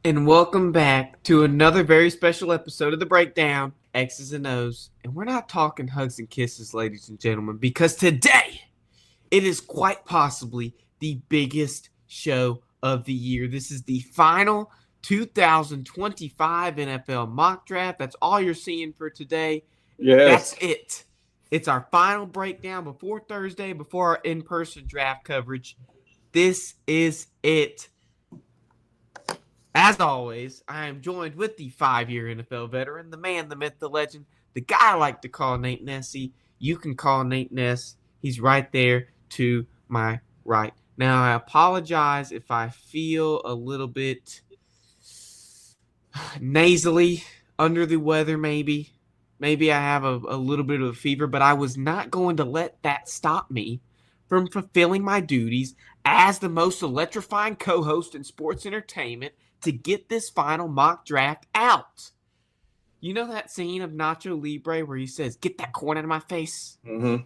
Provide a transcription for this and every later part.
And welcome back to another very special episode of The Breakdown, X's and O's. And we're not talking hugs and kisses, ladies and gentlemen, because today it is quite possibly the biggest show of the year. This is the final 2025 NFL mock draft. That's all you're seeing for today. Yes. That's it. It's our final breakdown before Thursday, before our in-person draft coverage. This is it. As always, I am joined with the 5-year NFL veteran, the man, the myth, the legend, the guy I like to call Nate Nessy. You can call Nate Ness. He's right there to my right. Now, I apologize if I feel a little bit nasally, under the weather maybe. Maybe I have a little bit of a fever, but I was not going to let that stop me from fulfilling my duties as the most electrifying co-host in sports entertainment to get this final mock draft out. You know that scene of Nacho Libre where he says, "Get that corn out of my face"? Mm-hmm.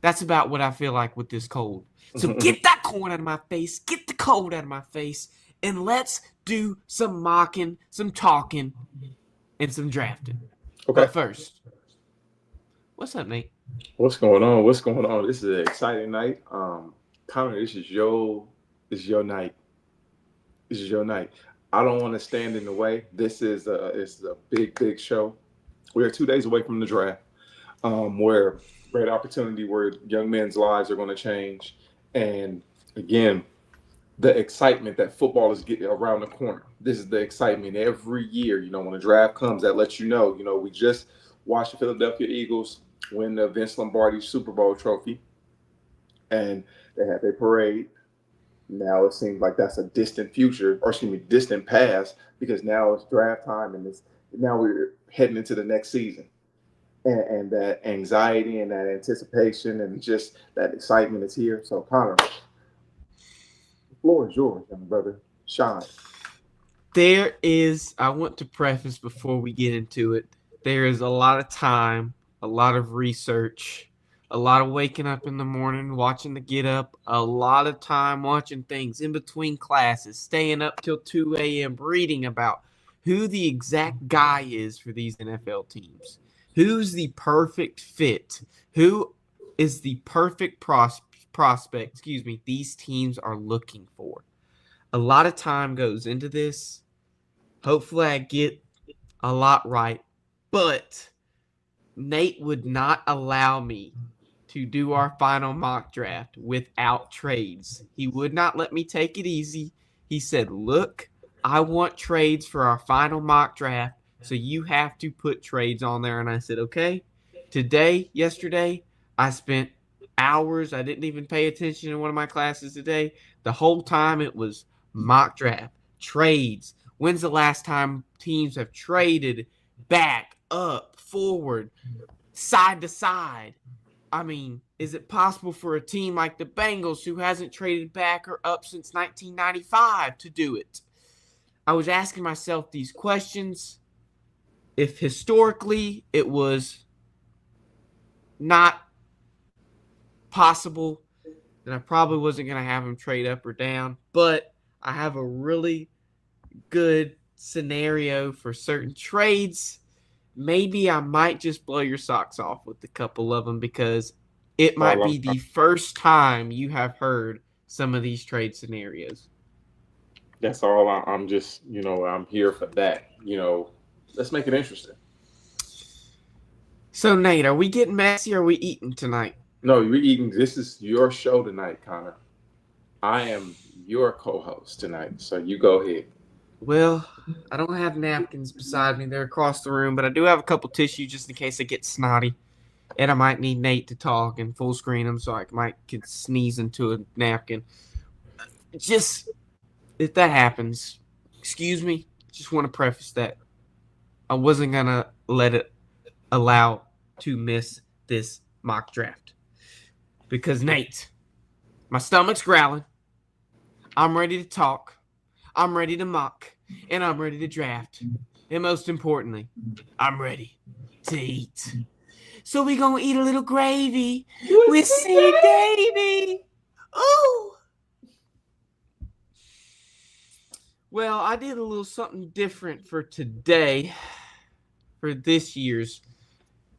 That's about what I feel like with this cold. So get that corn out of my face, get the cold out of my face, and let's do some mocking, some talking, and some drafting. Okay. But first, what's up, Nate? What's going on? What's going on? This is an exciting night. Connor, this is your night. This is your night. I don't want to stand in the way. This is a big show. We are 2 days away from the draft, where great opportunity where young men's lives are going to change. And again, the excitement that football is getting around the corner. This is the excitement every year. You know, when the draft comes, that lets you know. You know, we just watched the Philadelphia Eagles win the Vince Lombardi Super Bowl trophy, and they had their parade. Now it seems like that's a distant future, or excuse me, distant past, because now it's draft time, and now we're heading into the next season. And that anxiety and that anticipation and just that excitement is here. So, Connor, the floor is yours, young brother. Shine. I want to preface before we get into it, there is a lot of time, a lot of research, a lot of waking up in the morning, watching the Get Up, a lot of time watching things in between classes, staying up till 2 a.m. reading about who the exact guy is for these NFL teams. Who's the perfect fit? Who is the perfect prospect, these teams are looking for? A lot of time goes into this. Hopefully I get a lot right, but Nate would not allow me to do our final mock draft without trades. He would not let me take it easy. He said, "Look, I want trades for our final mock draft, so you have to put trades on there." And I said, okay. Yesterday, I spent hours. I didn't even pay attention in one of my classes today. The whole time it was mock draft, trades. When's the last time teams have traded back, up, forward, side to side? I mean, is it possible for a team like the Bengals, who hasn't traded back or up since 1995, to do it? I was asking myself these questions. If historically it was not possible, then I probably wasn't going to have them trade up or down. But I have a really good scenario for certain trades. Maybe I might just blow your socks off with a couple of them, because it For a might long be time. the first time you have heard some of these trade scenarios. That's all. I'm just, I'm here for that. Let's make it interesting. So, Nate, are we getting messy or are we eating tonight? No, you're eating. This is your show tonight, Connor. I am your co-host tonight, so you go ahead. Well, I don't have napkins beside me. They're across the room, but I do have a couple tissues just in case I get snotty. And I might need Nate to talk and full screen him so I might could sneeze into a napkin. Just, if that happens, excuse me, just want to preface that I wasn't going to let it allow to miss this mock draft. Because, Nate, my stomach's growling. I'm ready to talk. I'm ready to mock. And I'm ready to draft. And most importantly, I'm ready to eat. So we gonna eat a little gravy with C. Davy. Ooh. Well, I did a little something different for today, for this year's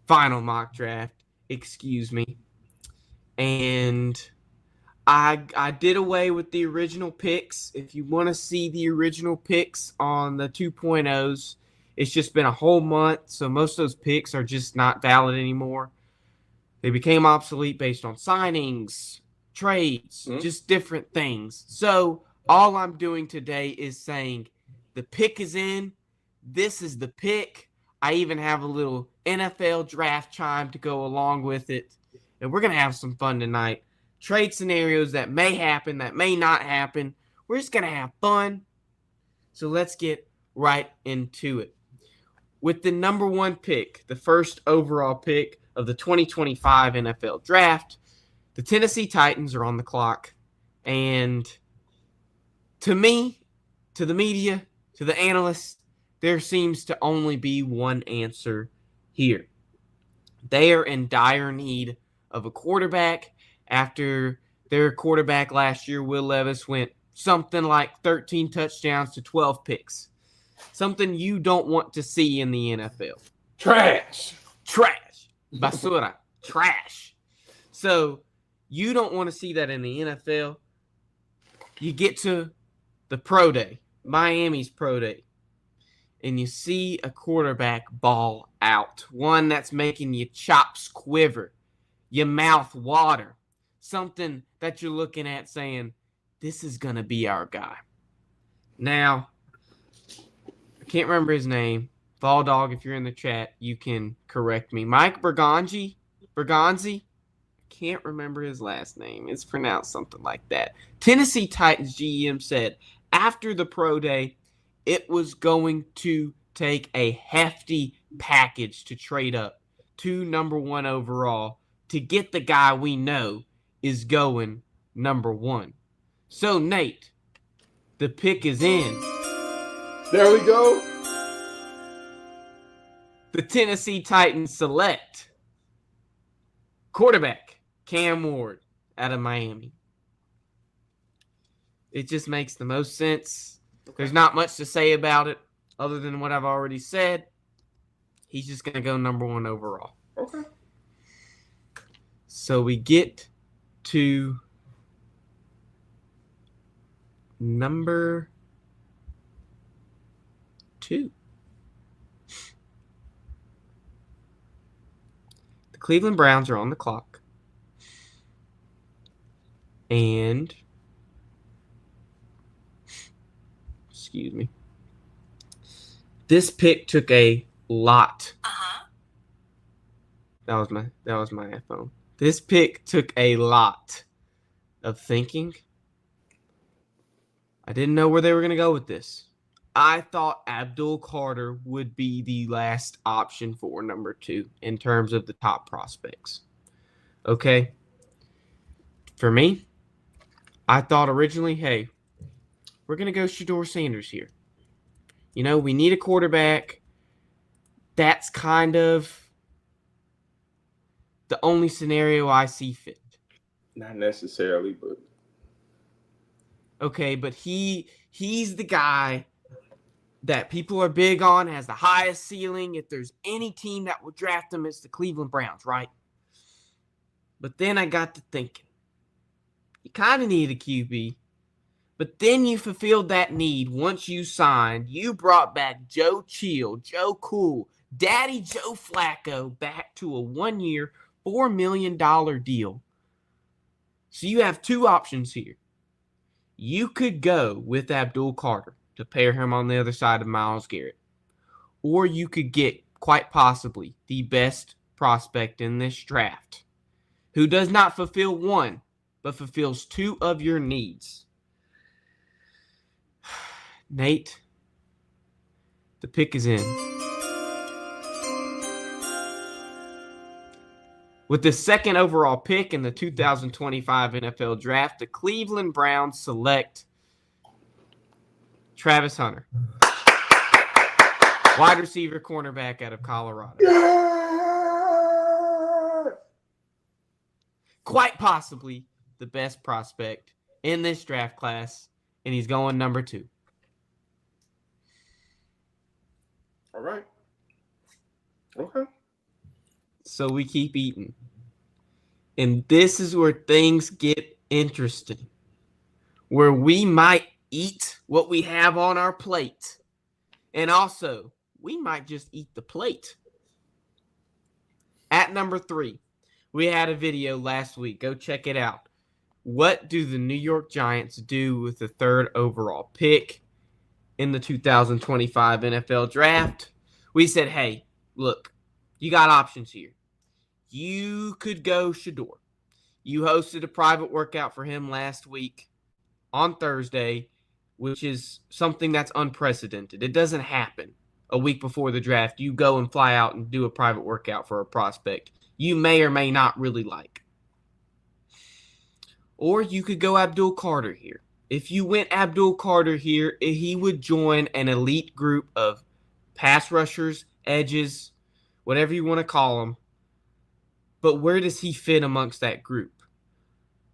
final mock draft. Excuse me. And I did away with the original picks. If you want to see the original picks on the 2.0s, it's just been a whole month, so most of those picks are just not valid anymore. They became obsolete based on signings, trades, just different things. So all I'm doing today is saying the pick is in. This is the pick. I even have a little NFL draft chime to go along with it. And we're going to have some fun tonight. Trade scenarios that may happen, that may not happen. We're just going to have fun. So let's get right into it. With the number one pick, the first overall pick of the 2025 NFL Draft, the Tennessee Titans are on the clock. And to me, to the media, to the analysts, there seems to only be one answer here. They are in dire need of a quarterback after their quarterback last year, Will Levis, went something like 13 touchdowns to 12 picks. Something you don't want to see in the NFL. Trash. Basura. Trash. So you don't want to see that in the NFL. You get to the pro day, Miami's pro day, and you see a quarterback ball out. One that's making your chops quiver, your mouth water. Something that you're looking at saying, this is going to be our guy. Now, I can't remember his name. Fall Dog, if you're in the chat, you can correct me. Mike Bergonzi? Can't remember his last name. It's pronounced something like that. Tennessee Titans GM said after the pro day, it was going to take a hefty package to trade up to number one overall to get the guy we know is going number one. So, Nate, the pick is in. There we go. The Tennessee Titans select quarterback Cam Ward out of Miami. It just makes the most sense. There's not much to say about it other than what I've already said. He's just going to go number one overall. Okay. So we get to number 2. The Cleveland Browns are on the clock. And excuse me. This pick took a lot. That was my iPhone. This pick took a lot of thinking. I didn't know where they were going to go with this. I thought Abdul Carter would be the last option for number 2 in terms of the top prospects. Okay. For me, I thought originally, hey, we're going to go Shedeur Sanders here. You know, we need a quarterback. That's kind of the only scenario I see fit. Not necessarily, but okay, but he's the guy that people are big on, has the highest ceiling. If there's any team that will draft him, it's the Cleveland Browns, right? But then I got to thinking, you kind of need a QB. But then you fulfilled that need once you signed. You brought back Joe Chill, Joe Cool, Daddy Joe Flacco back to a 1-year, $4 million deal. So you have two options here. You could go with Abdul Carter to pair him on the other side of Myles Garrett. Or you could get, quite possibly, the best prospect in this draft, who does not fulfill one, but fulfills two of your needs. Nate, the pick is in. With the second overall pick in the 2025 NFL Draft, the Cleveland Browns select Travis Hunter, wide receiver cornerback out of Colorado. Yeah! Quite possibly the best prospect in this draft class, and he's going number 2. All right. Okay. So we keep eating. And this is where things get interesting. Where we might eat what we have on our plate. And also, we might just eat the plate. At number 3, we had a video last week. Go check it out. What do the New York Giants do with the 3rd overall pick in the 2025 NFL Draft? We said, hey, look, you got options here. You could go Shedeur. You hosted a private workout for him last week on Thursday, which is something that's unprecedented. It doesn't happen a week before the draft. You go and fly out and do a private workout for a prospect you may or may not really like. Or you could go Abdul Carter here. If you went Abdul Carter here, he would join an elite group of pass rushers, edges, whatever you want to call them. But where does he fit amongst that group?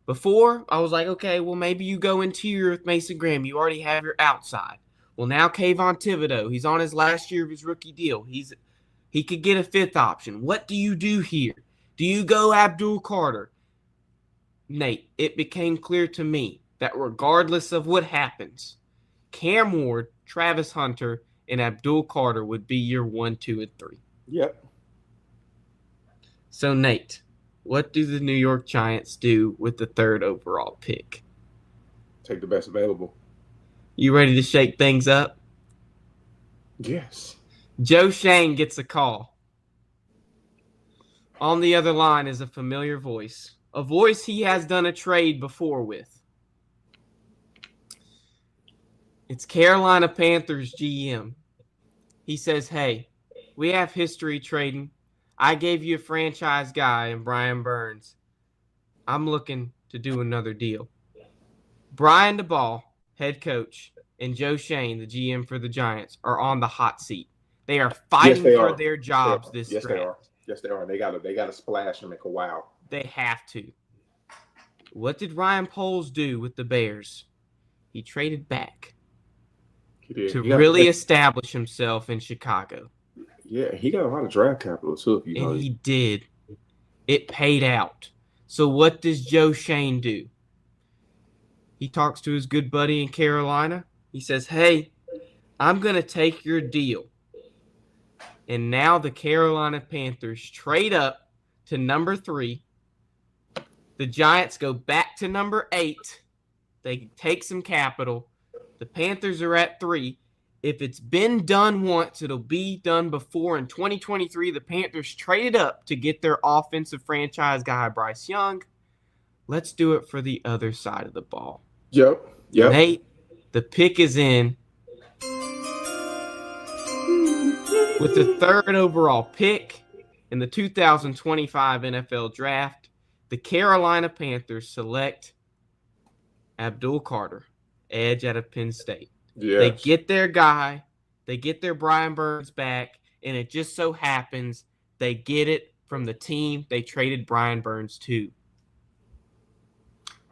Before, I was like, okay, well, maybe you go interior with Mason Graham. You already have your outside. Well, now Kayvon Thibodeau, he's on his last year of his rookie deal. He could get a 5th option. What do you do here? Do you go Abdul Carter? Nate, it became clear to me that regardless of what happens, Cam Ward, Travis Hunter, and Abdul Carter would be your 1, 2, and 3. Yep. So, Nate, what do the New York Giants do with the 3rd overall pick? Take the best available. You ready to shake things up? Yes. Joe Schoen gets a call. On the other line is a familiar voice. A voice he has done a trade before with. It's Carolina Panthers GM. He says, hey, we have history trading. I gave you a franchise guy in Brian Burns. I'm looking to do another deal. Brian DeBall, head coach, and Joe Schoen, the GM for the Giants, are on the hot seat. They are fighting for their jobs this draft. They are. Yes, they are. They got to splash and make a wow. They have to. What did Ryan Poles do with the Bears? He traded back to really establish himself in Chicago. Yeah, he got a lot of draft capital too. And he did. It paid out. So what does Joe Schoen do? He talks to his good buddy in Carolina. He says, hey, I'm going to take your deal. And now the Carolina Panthers trade up to number 3. The Giants go back to number 8. They take some capital. The Panthers are at 3. If it's been done once, it'll be done before. In 2023, the Panthers traded up to get their offensive franchise guy, Bryce Young. Let's do it for the other side of the ball. Yep. Nate, the pick is in. With the 3rd overall pick in the 2025 NFL Draft, the Carolina Panthers select Abdul Carter, edge out of Penn State. Yes. They get their guy. They get their Brian Burns back, and it just so happens they get it from the team they traded Brian Burns to.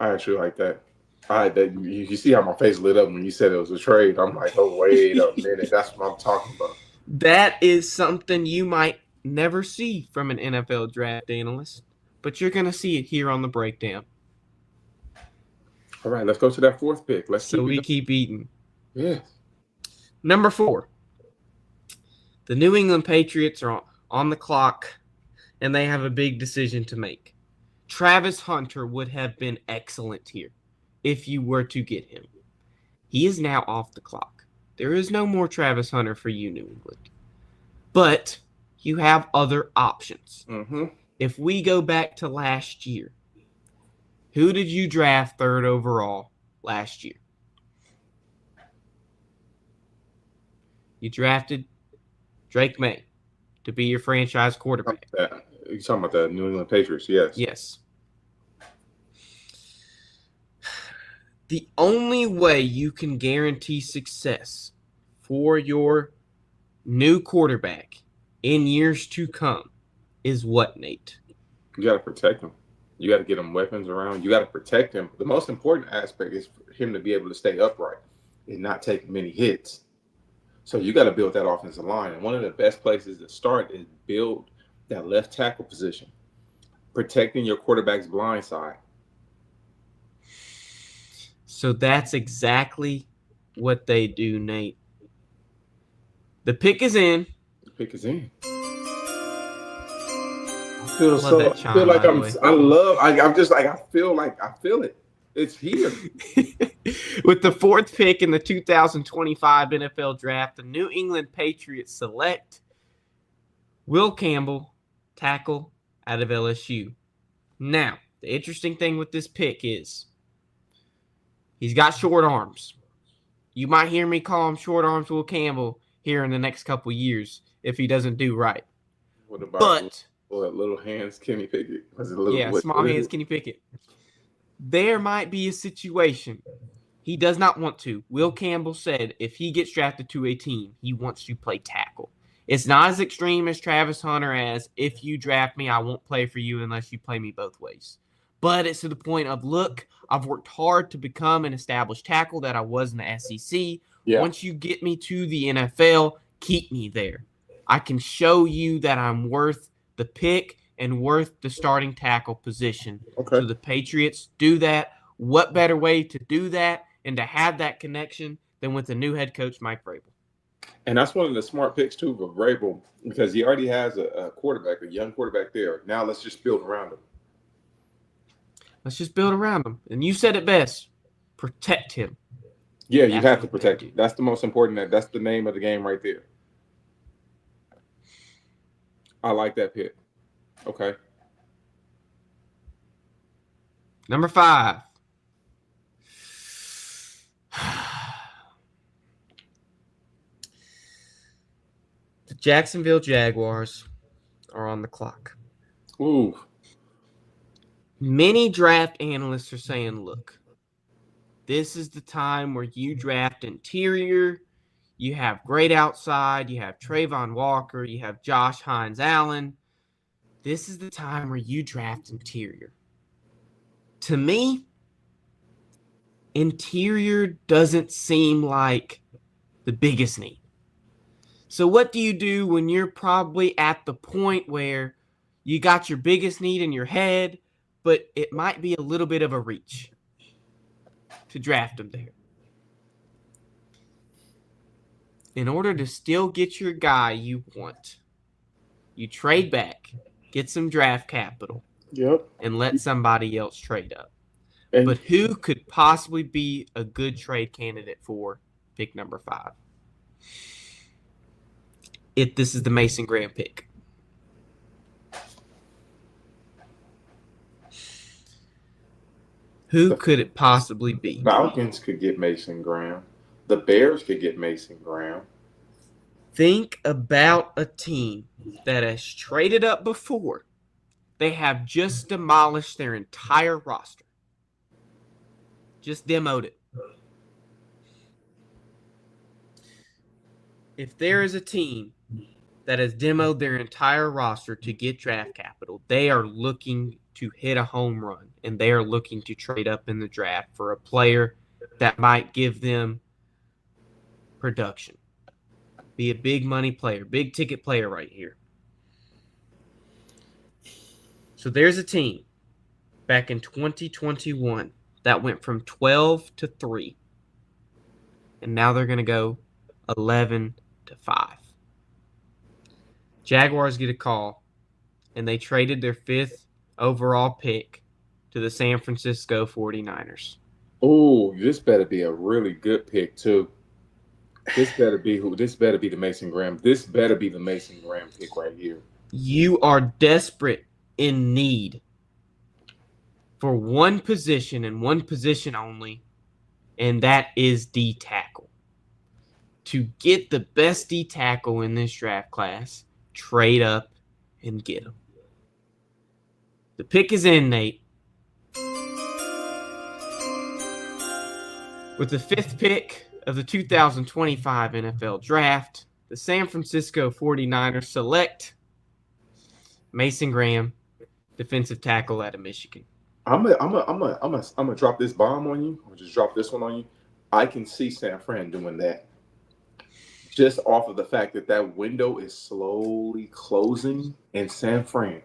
I actually like that. You see how my face lit up when you said it was a trade. I'm like, oh, wait a minute. That's what I'm talking about. That is something you might never see from an NFL draft analyst. but you're going to see it here on the breakdown. All right, let's go to that fourth pick. Keep eating. Yes. Number 4. The New England Patriots are on the clock, and they have a big decision to make. Travis Hunter would have been excellent here if you were to get him. He is now off the clock. There is no more Travis Hunter for you, New England. But you have other options. Mm-hmm. If we go back to last year, who did you draft 3rd overall last year? You drafted Drake May to be your franchise quarterback. You're talking about the New England Patriots, yes. Yes. The only way you can guarantee success for your new quarterback in years to come is what, Nate? You got to protect him. You got to get him weapons around. You got to protect him. The most important aspect is for him to be able to stay upright and not take many hits. So you got to build that offensive line. And one of the best places to start is build that left tackle position, protecting your quarterback's blind side. So that's exactly what they do, Nate. The pick is in. The pick is in. I feel it. It's here. With the 4th pick in the 2025 NFL Draft, the New England Patriots select Will Campbell, tackle out of LSU. Now, the interesting thing with this pick is he's got short arms. You might hear me call him Short Arms Will Campbell here in the next couple years if he doesn't do right. What about little hands Kenny Pickett? Small hands Kenny Pickett. There might be a situation. He does not want to. Will Campbell said if he gets drafted to a team, he wants to play tackle. It's not as extreme as Travis Hunter as if you draft me, I won't play for you unless you play me both ways. But it's to the point of, look, I've worked hard to become an established tackle that I was in the SEC. Yeah. Once you get me to the NFL, keep me there. I can show you that I'm worth the pick and worth the starting tackle position. Okay. So the Patriots do that. What better way to do that and to have that connection than with the new head coach, Mike Vrabel? And that's one of the smart picks, too, for Vrabel, because he already has a quarterback, a young quarterback there. Now let's just build around him. Let's just build around him. And you said it best. Protect him. Yeah, you have to protect him. That's the most important. That's the name of the game right there. I like that pick. Okay. Number 5. The Jacksonville Jaguars are on the clock. Ooh. Many draft analysts are saying, look, this is the time where you draft interior. You have great outside. You have Trayvon Walker. You have Josh Hines-Allen. This is the time where you draft interior. To me, interior doesn't seem like the biggest need. So what do you do when you're probably at the point where you got your biggest need in your head, but it might be a little bit of a reach to draft them there? In order to still get your guy you want, you trade back, get some draft capital, and let somebody else trade up. But who could possibly be a good trade candidate for pick number 5? This is the Mason Graham pick. Who could it possibly be? Falcons could get Mason Graham. The Bears could get Mason Graham. Think about a team that has traded up before. They have just demolished their entire roster. Just demoed it. If there is a team that has demoed their entire roster to get draft capital, they are looking to hit a home run, and they are looking to trade up in the draft for a player that might give them production. Be a big money player, big ticket player right here. So there's a team back in 2021 that went from 12-3. And now they're going to go 11-5. Jaguars get a call, and they traded their 5th overall pick to the San Francisco 49ers. Oh, this better be a really good pick too. This better be the Mason Graham. This better be the Mason Graham pick right here. You are desperate in need for one position and one position only, and that is D tackle. To get the best D tackle in this draft class, trade up and get him. The pick is in, Nate. With the 5th pick of the 2025 NFL Draft, the San Francisco 49ers select Mason Graham, defensive tackle out of Michigan. I'm gonna drop this bomb on you. I'll just drop this one on you. I can see San Fran doing that, just off of the fact that that window is slowly closing in San Fran,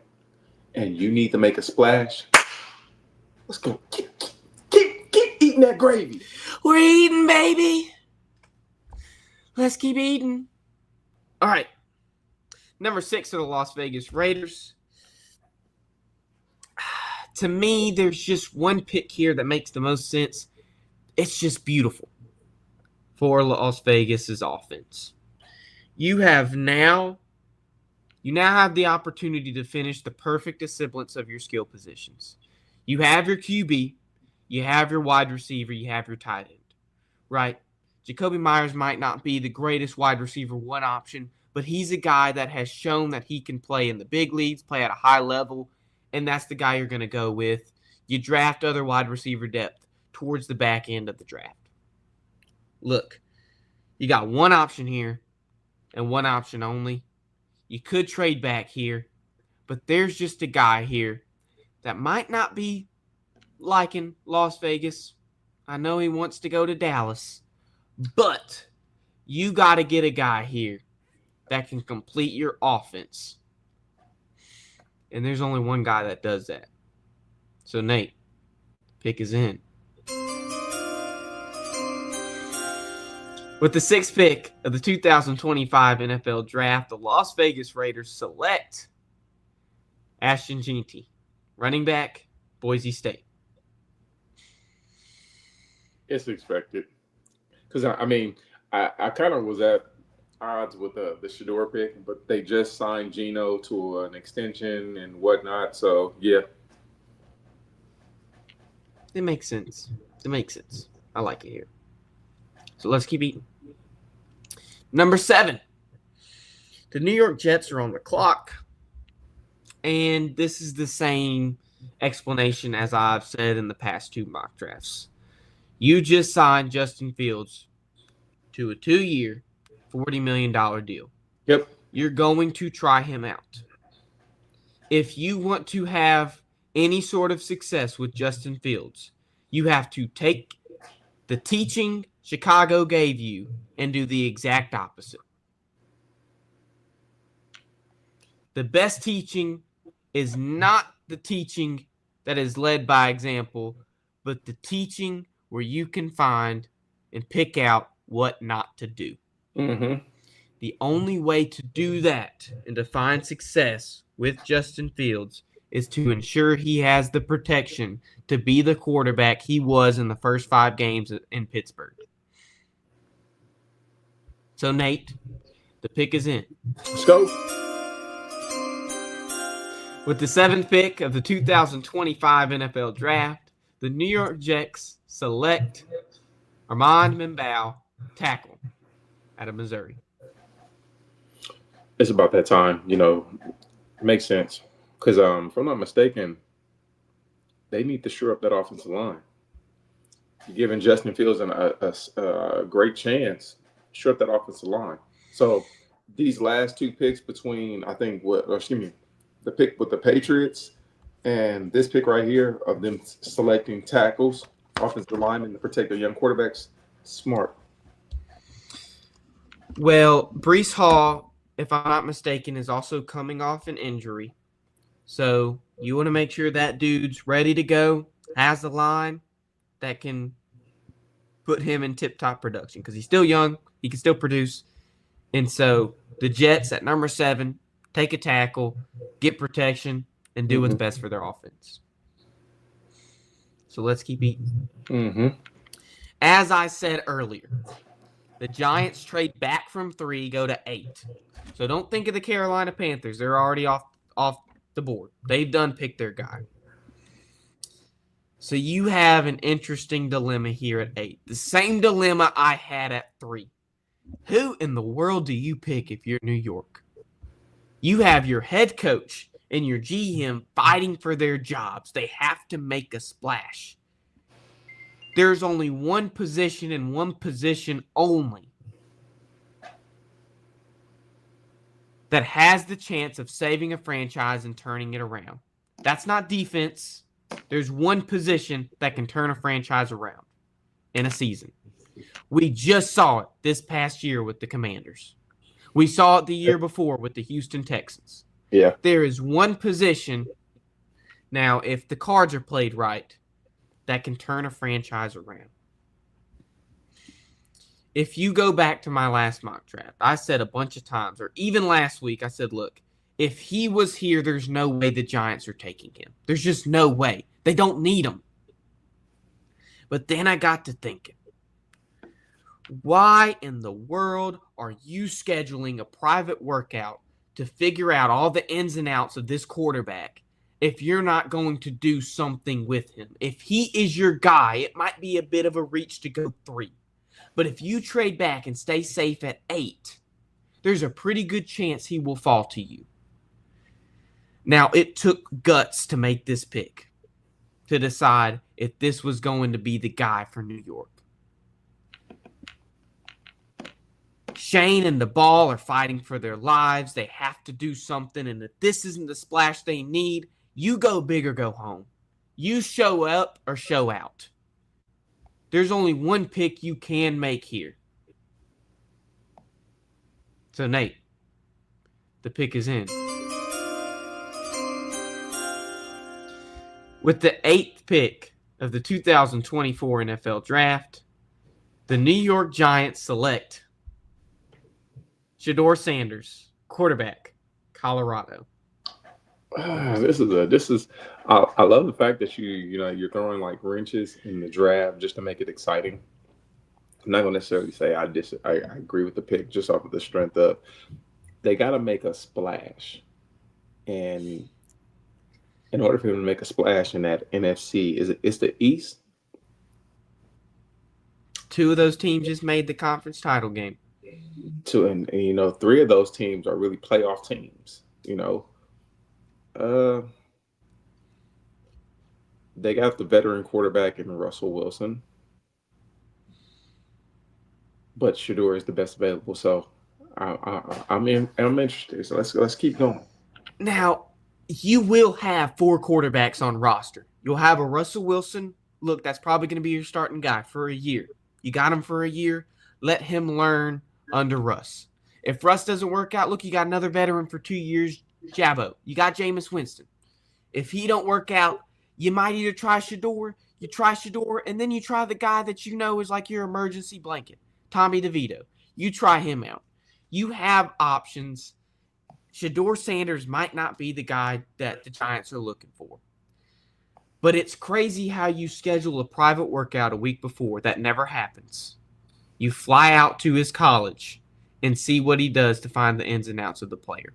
and you need to make a splash. Let's go. Keep eating that gravy. We're eating, baby. Let's keep eating. All right. Number 6 are the Las Vegas Raiders. To me, there's just one pick here that makes the most sense. It's just beautiful for Las Vegas's offense. You now have the opportunity to finish the perfect semblance of your skill positions. You have your QB, you have your wide receiver, you have your tight end, right? Jacoby Myers might not be the greatest wide receiver one option, but he's a guy that has shown that he can play in the big leagues, play at a high level, and that's the guy you're going to go with. You draft other wide receiver depth towards the back end of the draft. Look, you got one option here and one option only. You could trade back here, but there's just a guy here that might not be liking Las Vegas. I know he wants to go to Dallas, but you got to get a guy here that can complete your offense. And there's only one guy that does that. So, Nate, pick is in. With the 6th pick of the 2025 NFL Draft, the Las Vegas Raiders select Ashton Jeanty, running back, Boise State. It's expected. Because, I kind of was at odds with the Shedeur pick, but they just signed Geno to an extension and whatnot. So, yeah. It makes sense. I like it here. So let's keep eating. Number 7. The New York Jets are on the clock. And this is the same explanation as I've said in the past 2 mock drafts. You just signed Justin Fields to a 2-year, $40 million deal. Yep. You're going to try him out. If you want to have any sort of success with Justin Fields, you have to take the teaching Chicago gave you and do the exact opposite. The best teaching is not the teaching that is led by example, but the teaching where you can find and pick out what not to do. Mm-hmm. The only way to do that and to find success with Justin Fields is to ensure he has the protection to be the quarterback he was in the first 5 games in Pittsburgh. So, Nate, the pick is in. Let's go. With the 7th pick of the 2025 NFL Draft, the New York Jets select Armand Membao, tackle, out of Missouri. It's about that time, it makes sense. Because if I'm not mistaken, they need to shore up that offensive line. You're giving Justin Fields a great chance to shore up that offensive line. So these last 2 picks between, the pick with the Patriots and this pick right here of them selecting tackles, offensive linemen to protect their young quarterbacks, smart. Well, Breece Hall, if I'm not mistaken, is also coming off an injury. So You want to make sure that dude's ready to go, has the line that can put him in tip-top production because he's still young. He can still produce. And so the Jets at number 7 take a tackle, get protection, and do what's best for their offense. So let's keep eating. As I said earlier, the Giants trade back from 3, go to 8. So don't think of the Carolina Panthers. They're already off the board. They've done picked their guy. So you have an interesting dilemma here at 8. The same dilemma I had at 3. Who in the world do you pick if you're New York? You have your head coach and your GM fighting for their jobs. They have to make a splash. There's only one position and one position only that has the chance of saving a franchise and turning it around. That's not defense. There's one position that can turn a franchise around in a season. We just saw it this past year with the Commanders. We saw it the year before with the Houston Texans. Yeah. There is one position now, if the cards are played right, that can turn a franchise around. If you go back to my last mock draft, I said a bunch of times, or even last week, I said, look, if he was here, there's no way the Giants are taking him. There's just no way. They don't need him. But then I got to thinking, why in the world are you scheduling a private workout to figure out all the ins and outs of this quarterback if you're not going to do something with him? If he is your guy, it might be a bit of a reach to go 3. But if you trade back and stay safe at 8, there's a pretty good chance he will fall to you. Now, it took guts to make this pick, to decide if this was going to be the guy for New York. Shane and the ball are fighting for their lives. They have to do something, and if this isn't the splash they need, you go big or go home. You show up or show out. There's only one pick you can make here. So, Nate, the pick is in. With the 8th pick of the 2024 NFL Draft, the New York Giants select Shedeur Sanders, quarterback, Colorado. I love the fact that you're throwing like wrenches in the draft just to make it exciting. I'm not gonna necessarily say I agree with the pick just off of the strength of they got to make a splash, and in order for them to make a splash in that NFC, it's the East. 2 of those teams just made the conference title game. 2 and 3 of those teams are really playoff teams. They got the veteran quarterback in Russell Wilson, but Shedeur is the best available. So I'm interested. So let's keep going. Now, you will have 4 quarterbacks on roster. You'll have a Russell Wilson. Look, that's probably going to be your starting guy for a year. You got him for a year. Let him learn under Russ. If Russ doesn't work out, look, you got another veteran for 2 years, Jabbo. You got Jameis Winston. If he don't work out, you might either try Shedeur, and then you try the guy that you know is like your emergency blanket, Tommy DeVito. You try him out. You have options. Shedeur Sanders might not be the guy that the Giants are looking for. But it's crazy how you schedule a private workout a week before. That never happens. You fly out to his college and see what he does to find the ins and outs of the player.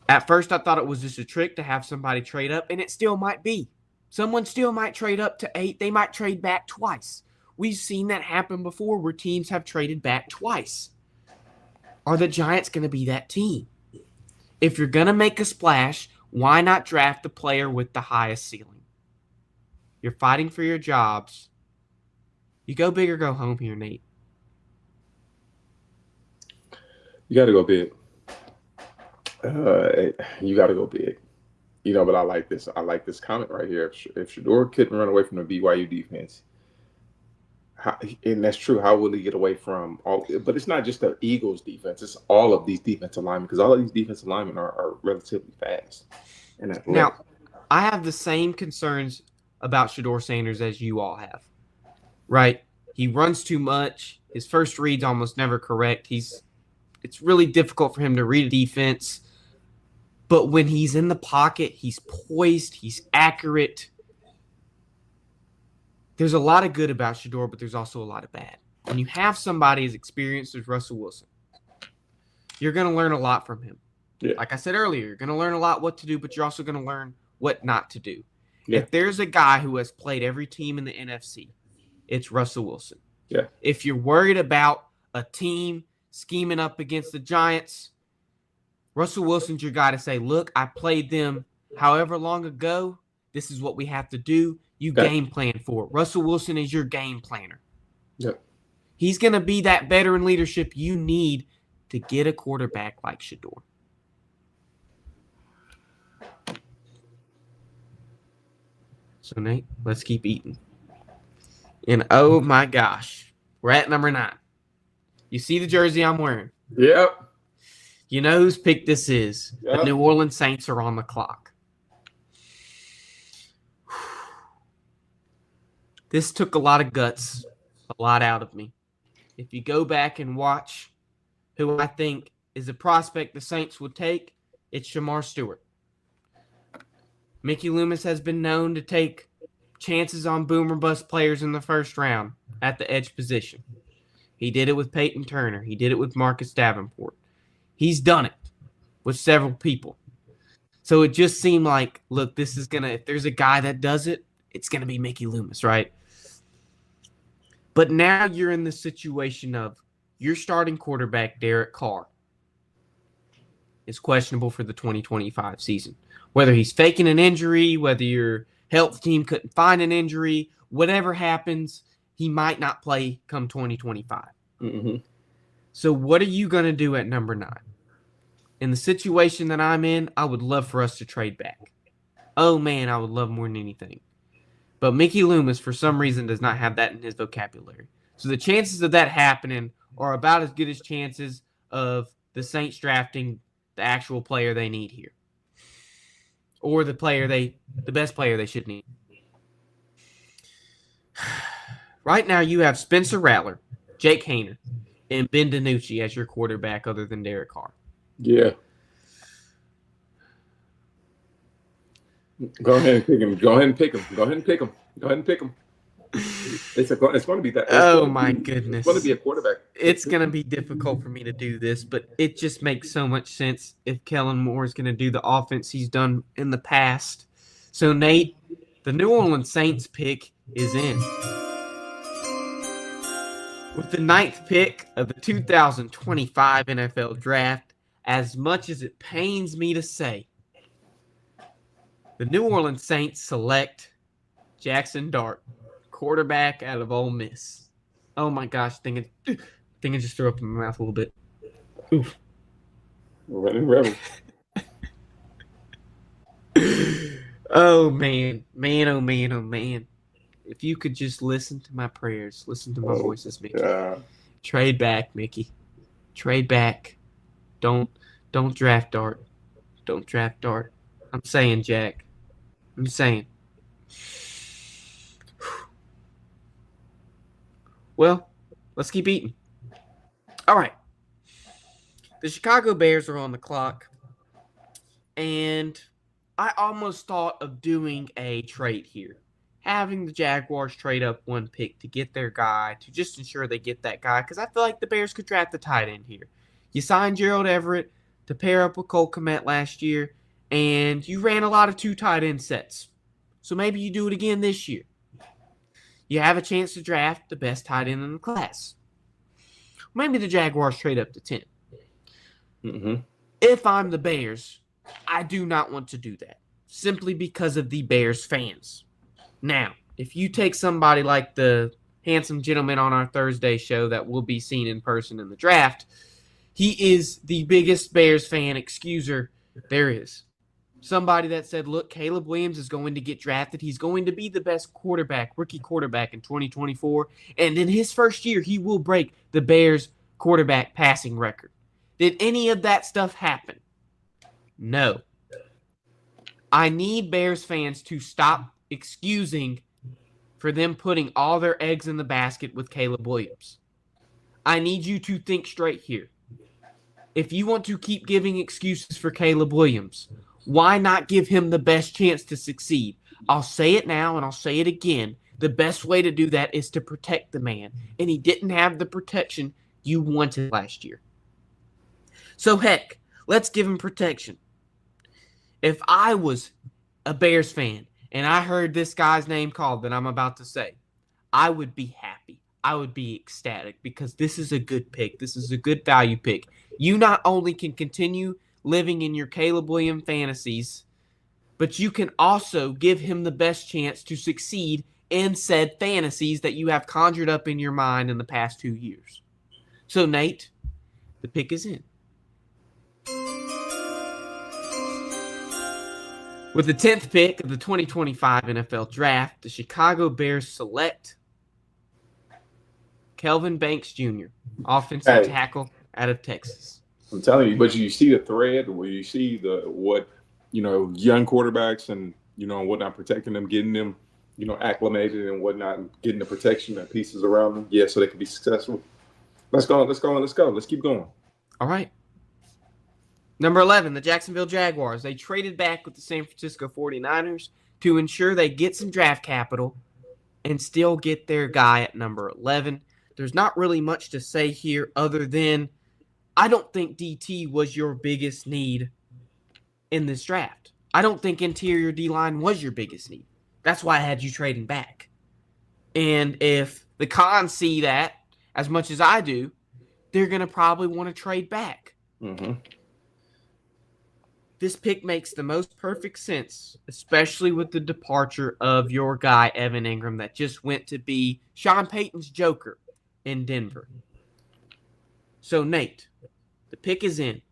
At first, I thought it was just a trick to have somebody trade up, and it still might be. Someone still might trade up to 8. They might trade back twice. We've seen that happen before where teams have traded back twice. Are the Giants going to be that team? If you're going to make a splash, why not draft the player with the highest ceiling? You're fighting for your jobs. You go big or go home here, Nate. You got to go big. You got to go big. But I like this. I like this comment right here. If Shedeur couldn't run away from the BYU defense, and that's true, how will he get away from all? But it's not just the Eagles defense. It's all of these defensive linemen, because all of these defensive linemen are relatively fast. and athletic. Now, I have the same concerns about Shedeur Sanders as you all have, right? He runs too much. His first read's almost never correct. It's really difficult for him to read a defense. But when he's in the pocket, he's poised, he's accurate. There's a lot of good about Shedeur, but there's also a lot of bad. When you have somebody as experienced as Russell Wilson, you're going to learn a lot from him. Yeah. Like I said earlier, you're going to learn a lot what to do, but you're also going to learn what not to do. Yeah. If there's a guy who has played every team in the NFC, it's Russell Wilson. Yeah. If you're worried about a team scheming up against the Giants, Russell Wilson's your guy to say, look, I played them however long ago. This is what we have to do. You game plan for it. Russell Wilson is your game planner. Yep. He's going to be that veteran leadership you need to get a quarterback like Shedeur. So, Nate, let's keep eating. And, oh, my gosh, we're at number 9. You see the jersey I'm wearing? Yep. You know whose pick this is. Yep. The New Orleans Saints are on the clock. This took a lot of guts, a lot out of me. If you go back and watch who I think is a prospect the Saints would take, it's Shamar Stewart. Mickey Loomis has been known to take chances on boom or bust players in the first round at the edge position. He did it with Peyton Turner. He did it with Marcus Davenport. He's done it with several people. So it just seemed like, look, this is going to, if there's a guy that does it, it's going to be Mickey Loomis, right? But now you're in the situation of your starting quarterback, Derek Carr, is questionable for the 2025 season. Whether he's faking an injury, whether your health team couldn't find an injury, whatever happens, he might not play come 2025. Mm-hmm. So what are you going to do at number 9? In the situation that I'm in, I would love for us to trade back. Oh, man, I would love more than anything. But Mickey Loomis, for some reason, does not have that in his vocabulary. So the chances of that happening are about as good as chances of the Saints drafting the actual player they need here. Or the best player they should need. Right now, you have Spencer Rattler, Jake Haener, and Ben DiNucci as your quarterback other than Derek Carr. Yeah. Go ahead and pick him. Go ahead and pick him. It's going to be that. Oh, my goodness. It's going to be a quarterback. It's going to be difficult for me to do this, but it just makes so much sense if Kellen Moore is going to do the offense he's done in the past. So, Nate, the New Orleans Saints pick is in. With the 9th pick of the 2025 NFL Draft, as much as it pains me to say, the New Orleans Saints select Jackson Dart, quarterback out of Ole Miss. Oh my gosh, I just threw up in my mouth a little bit. Oof. Running rebel. Oh man. Oh man. If you could just listen to my prayers, listen to my voices, Mickey. Yeah. Trade back, Mickey. Trade back. Don't draft Dart. Don't draft Dart. I'm saying, Jack. I'm saying. Well, let's keep eating. All right. The Chicago Bears are on the clock. And I almost thought of doing a trade here. Having the Jaguars trade up 1 pick to get their guy, to just ensure they get that guy, because I feel like the Bears could draft the tight end here. You signed Gerald Everett to pair up with Cole Kmet last year, and you ran a lot of 2 tight end sets. So maybe you do it again this year. You have a chance to draft the best tight end in the class. Maybe the Jaguars trade up to 10. Mm-hmm. If I'm the Bears, I do not want to do that, simply because of the Bears fans. Now, if you take somebody like the handsome gentleman on our Thursday show that will be seen in person in the draft, he is the biggest Bears fan excuser there is. Somebody that said, look, Caleb Williams is going to get drafted. He's going to be the best rookie quarterback in 2024. And in his first year, he will break the Bears quarterback passing record. Did any of that stuff happen? No. I need Bears fans to stop excusing for them putting all their eggs in the basket with Caleb Williams. I need you to think straight here. If you want to keep giving excuses for Caleb Williams, why not give him the best chance to succeed? I'll say it now and I'll say it again. The best way to do that is to protect the man. And he didn't have the protection you wanted last year. So heck, let's give him protection. If I was a Bears fan and I heard this guy's name called that I'm about to say, I would be happy. I would be ecstatic because this is a good pick. This is a good value pick. You not only can continue living in your Caleb Williams fantasies, but you can also give him the best chance to succeed in said fantasies that you have conjured up in your mind in the past 2 years. So, Nate, the pick is in. With the 10th pick of the 2025 NFL Draft, the Chicago Bears select Kelvin Banks Jr., offensive tackle out of Texas. I'm telling you, but you see the thread where you see what young quarterbacks and whatnot, protecting them, getting them acclimated and whatnot, and getting the protection and pieces around them, so they can be successful. Let's go. Let's keep going. All right. Number 11, the Jacksonville Jaguars. They traded back with the San Francisco 49ers to ensure they get some draft capital and still get their guy at number 11. There's not really much to say here other than I don't think DT was your biggest need in this draft. I don't think interior D-line was your biggest need. That's why I had you trading back. And if the Cons see that as much as I do, they're going to probably want to trade back. Mm-hmm. This pick makes the most perfect sense, especially with the departure of your guy, Evan Ingram, that just went to be Sean Payton's Joker in Denver. So, Nate, the pick is in.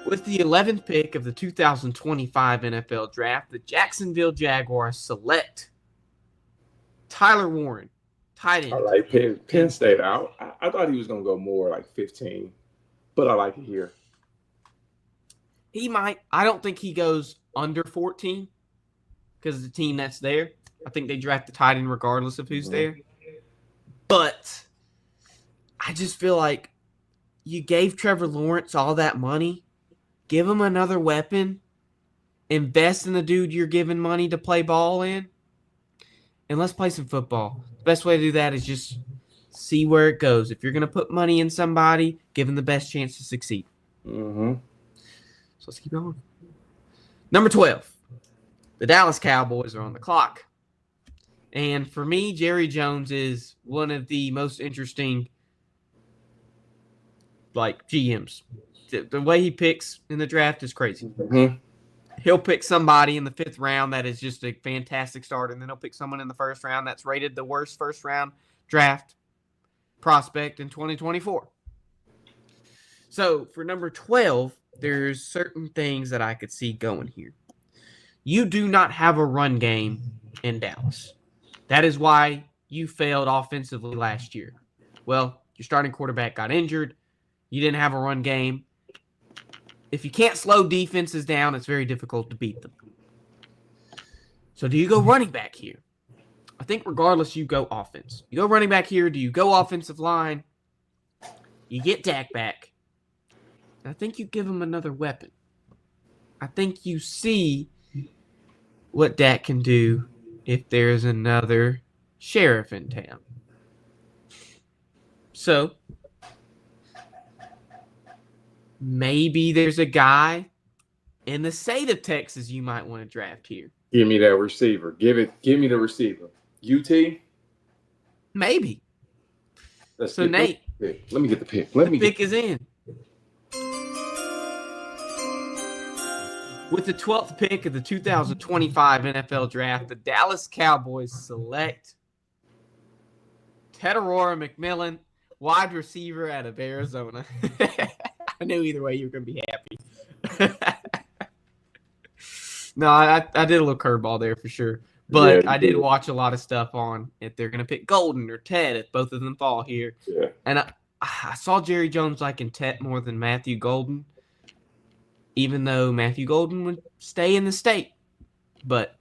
With the 11th pick of the 2025 NFL Draft, the Jacksonville Jaguars select Tyler Warren, tight end. I like Penn State out. I thought he was going to go more like 15, but I like it here. He might. I don't think he goes under 14 because of the team that's there. I think they draft the tight end regardless of who's there. But I just feel like you gave Trevor Lawrence all that money. Give him another weapon. Invest in the dude you're giving money to play ball in. And let's play some football. The best way to do that is just see where it goes. If you're going to put money in somebody, give them the best chance to succeed. Mm-hmm. So let's keep going. Number 12. The Dallas Cowboys are on the clock. And for me, Jerry Jones is one of the most interesting GMs. The way he picks in the draft is crazy. Mm-hmm. He'll pick somebody in the 5th round that is just a fantastic starter, and then he'll pick someone in the 1st round that's rated the worst first-round draft prospect in 2024. So for number 12, there's certain things that I could see going here. You do not have a run game in Dallas. That is why you failed offensively last year. Well, your starting quarterback got injured. You didn't have a run game. If you can't slow defenses down, it's very difficult to beat them. So do you go running back here? I think regardless, you go offense. You go running back here. Do you go offensive line? You get Dak back. I think you give him another weapon. I think you see what Dak can do if there's another sheriff in town. So maybe there's a guy in the state of Texas you might want to draft here. Give me that receiver. Give me the receiver. UT? Maybe. So Nate, let me get the pick. The pick is in. With the 12th pick of the 2025 NFL Draft, the Dallas Cowboys select Tetairoa McMillan, wide receiver out of Arizona. I knew either way you were going to be happy. No, I did a little curveball there for sure. But I did watch a lot of stuff on if they're going to pick Golden or Ted, if both of them fall here. Yeah. And I saw Jerry Jones liking Ted more than Matthew Golden. even though Matthew Golden would stay in the state. But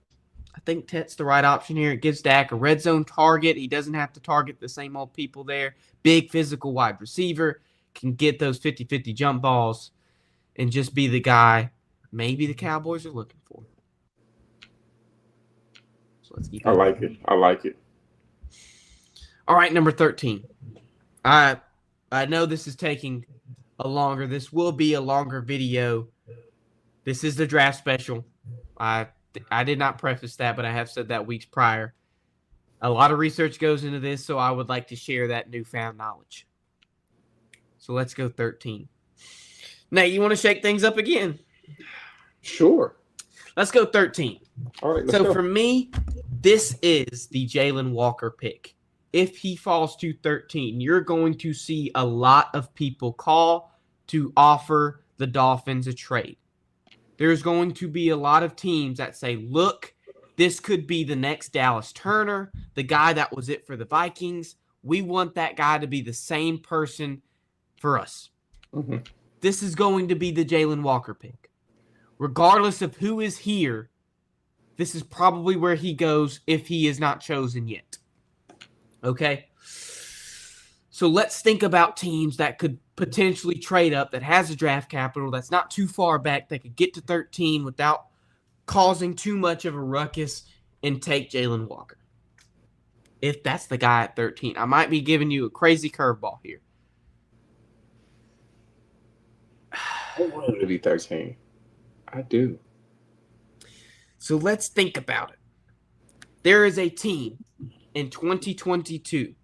I think Tet's the right option here. It gives Dak a red zone target. He doesn't have to target the same old people there. Big physical wide receiver, can get those 50-50 jump balls and just be the guy maybe the Cowboys are looking for. So let's keep I like it. I like it. All right, number 13. I know this is taking a longer. This will be a longer video. This is the draft special. I did not preface that, but I have said that weeks prior. A lot of research goes into this, so I would like to share that newfound knowledge. So let's go 13. Nate, you want to shake things up again? Sure. Let's go 13. All right, let's So go. for me, this is the Jalen Walker pick. If he falls to 13, you're going to see a lot of people call to offer the Dolphins a trade. There's going to be a lot of teams that say, look, this could be the next Dallas Turner, the guy that was it for the Vikings. We want that guy to be the same person for us. Mm-hmm. This is going to be the Jalen Walker pick. Regardless of who is here, this is probably where he goes if he is not chosen yet. Okay? So let's think about teams that could potentially trade up, that has a draft capital, that's not too far back, that could get to 13 without causing too much of a ruckus and take Jalen Walker. If that's the guy at 13. I might be giving you a crazy curveball here. I want him to be 13. I do. So let's think about it. There is a team in 2022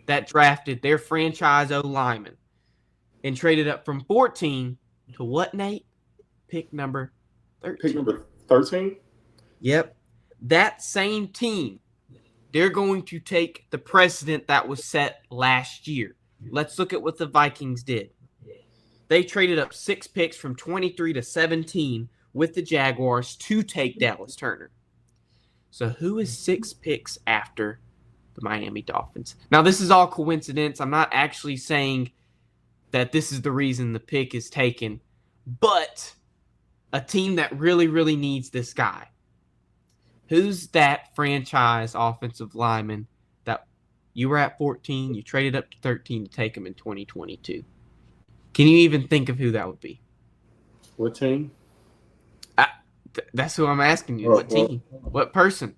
that drafted their franchise O-lineman and traded up from 14 to what, Nate? Pick number 13. Pick number 13? Yep. That same team, they're going to take the precedent that was set last year. Let's look at what the Vikings did. They traded up 6 picks from 23 to 17 with the Jaguars to take Dallas Turner. So who is 6 picks after the Miami Dolphins? Now, this is all coincidence. I'm not actually saying that this is the reason the pick is taken, but a team that really, really needs this guy. Who's that franchise offensive lineman that you were at 14, you traded up to 13 to take him in 2022? Can you even think of who that would be? What team? That's who I'm asking you. What team? What person?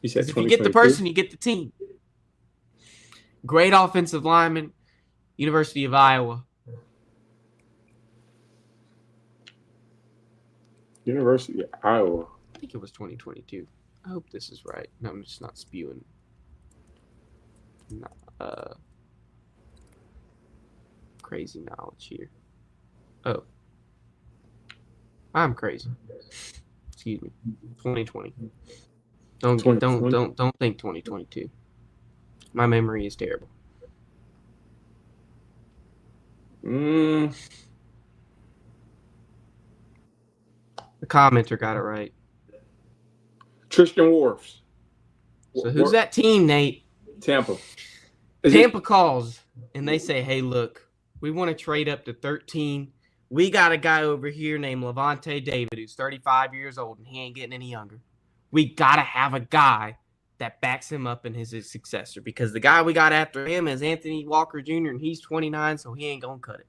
You said If you get the person, you get the team. Great offensive lineman, University of Iowa. University of Iowa. I think it was 2022. I hope this is right. No, I'm just not spewing. Crazy knowledge here. Oh. I'm crazy. Excuse me. 2020. Don't think 2022. My memory is terrible. The commenter got it right. Tristan Wirfs. So who's that team, Nate? Tampa. Tampa calls and they say, hey, look, we want to trade up to 13. We got a guy over here named Levante David who's 35 years old and he ain't getting any younger. We got to have a guy that backs him up and is his successor because the guy we got after him is Anthony Walker Jr. and he's 29, so he ain't going to cut it.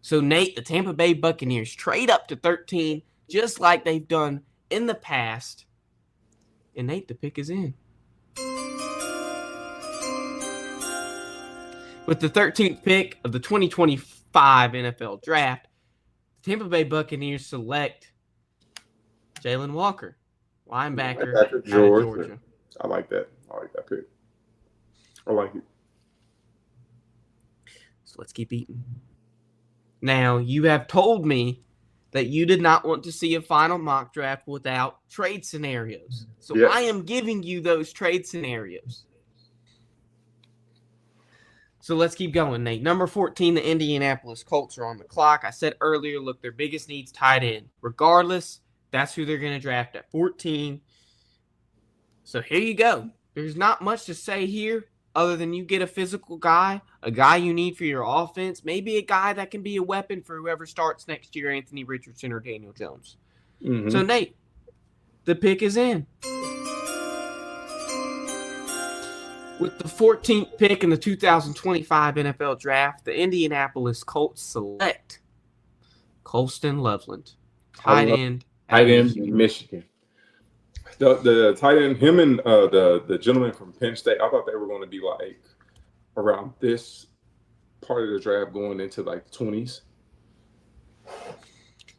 So, Nate, the Tampa Bay Buccaneers trade up to 13 just like they've done in the past. And, Nate, the pick is in. With the 13th pick of the 2025 NFL Draft, the Tampa Bay Buccaneers select Jalen Walker, linebacker out of Georgia. I like that. I like that pick. I like it. So let's keep eating. Now, you have told me that you did not want to see a final mock draft without trade scenarios. So yes. I am giving you those trade scenarios. So let's keep going, Nate. Number 14, the Indianapolis Colts are on the clock. I said earlier, look, their biggest need's tight end. Regardless, that's who they're going to draft at 14. So here you go. There's not much to say here. other than you get a physical guy, a guy you need for your offense, maybe a guy that can be a weapon for whoever starts next year, Anthony Richardson or Daniel Jones. Mm-hmm. So, Nate, the pick is in. With the 14th pick in the 2025 NFL Draft, the Indianapolis Colts select Colston Loveland, tight end Michigan. The tight end, him and the gentleman from Penn State, I thought they were going to be like around this part of the draft going into like the 20s.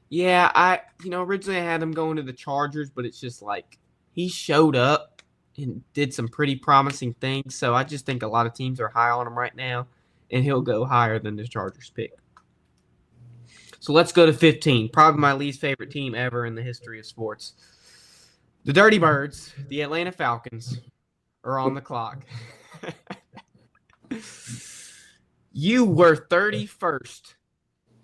Yeah, originally I had him going to the Chargers, but it's just like he showed up and did some pretty promising things. So I just think a lot of teams are high on him right now, and he'll go higher than the Chargers pick. So let's go to 15. Probably my least favorite team ever in the history of sports. The Dirty Birds, the Atlanta Falcons, are on the clock. You were 31st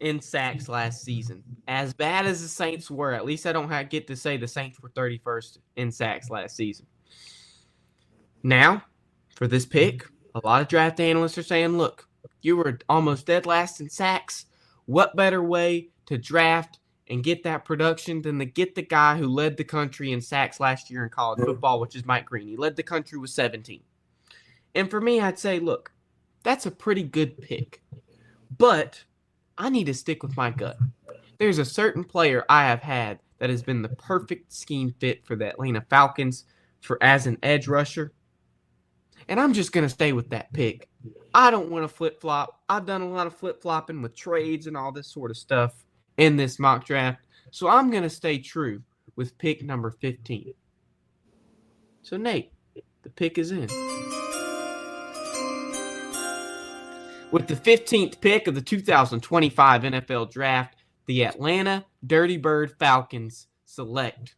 in sacks last season. As bad as the Saints were, at least I don't get to say the Saints were 31st in sacks last season. Now, for this pick, a lot of draft analysts are saying, look, you were almost dead last in sacks. What better way to draft and get that production than to get the guy who led the country in sacks last year in college football, which is Mike Green. He led the country with 17. And for me, I'd say, look, that's a pretty good pick. But I need to stick with my gut. There's a certain player I have had that has been the perfect scheme fit for the Atlanta Falcons as an edge rusher. And I'm just going to stay with that pick. I don't want to flip-flop. I've done a lot of flip-flopping with trades and all this sort of stuff in this mock draft. So I'm going to stay true with pick number 15. So, Nate, the pick is in. With the 15th pick of the 2025 NFL Draft, the Atlanta Dirty Bird Falcons select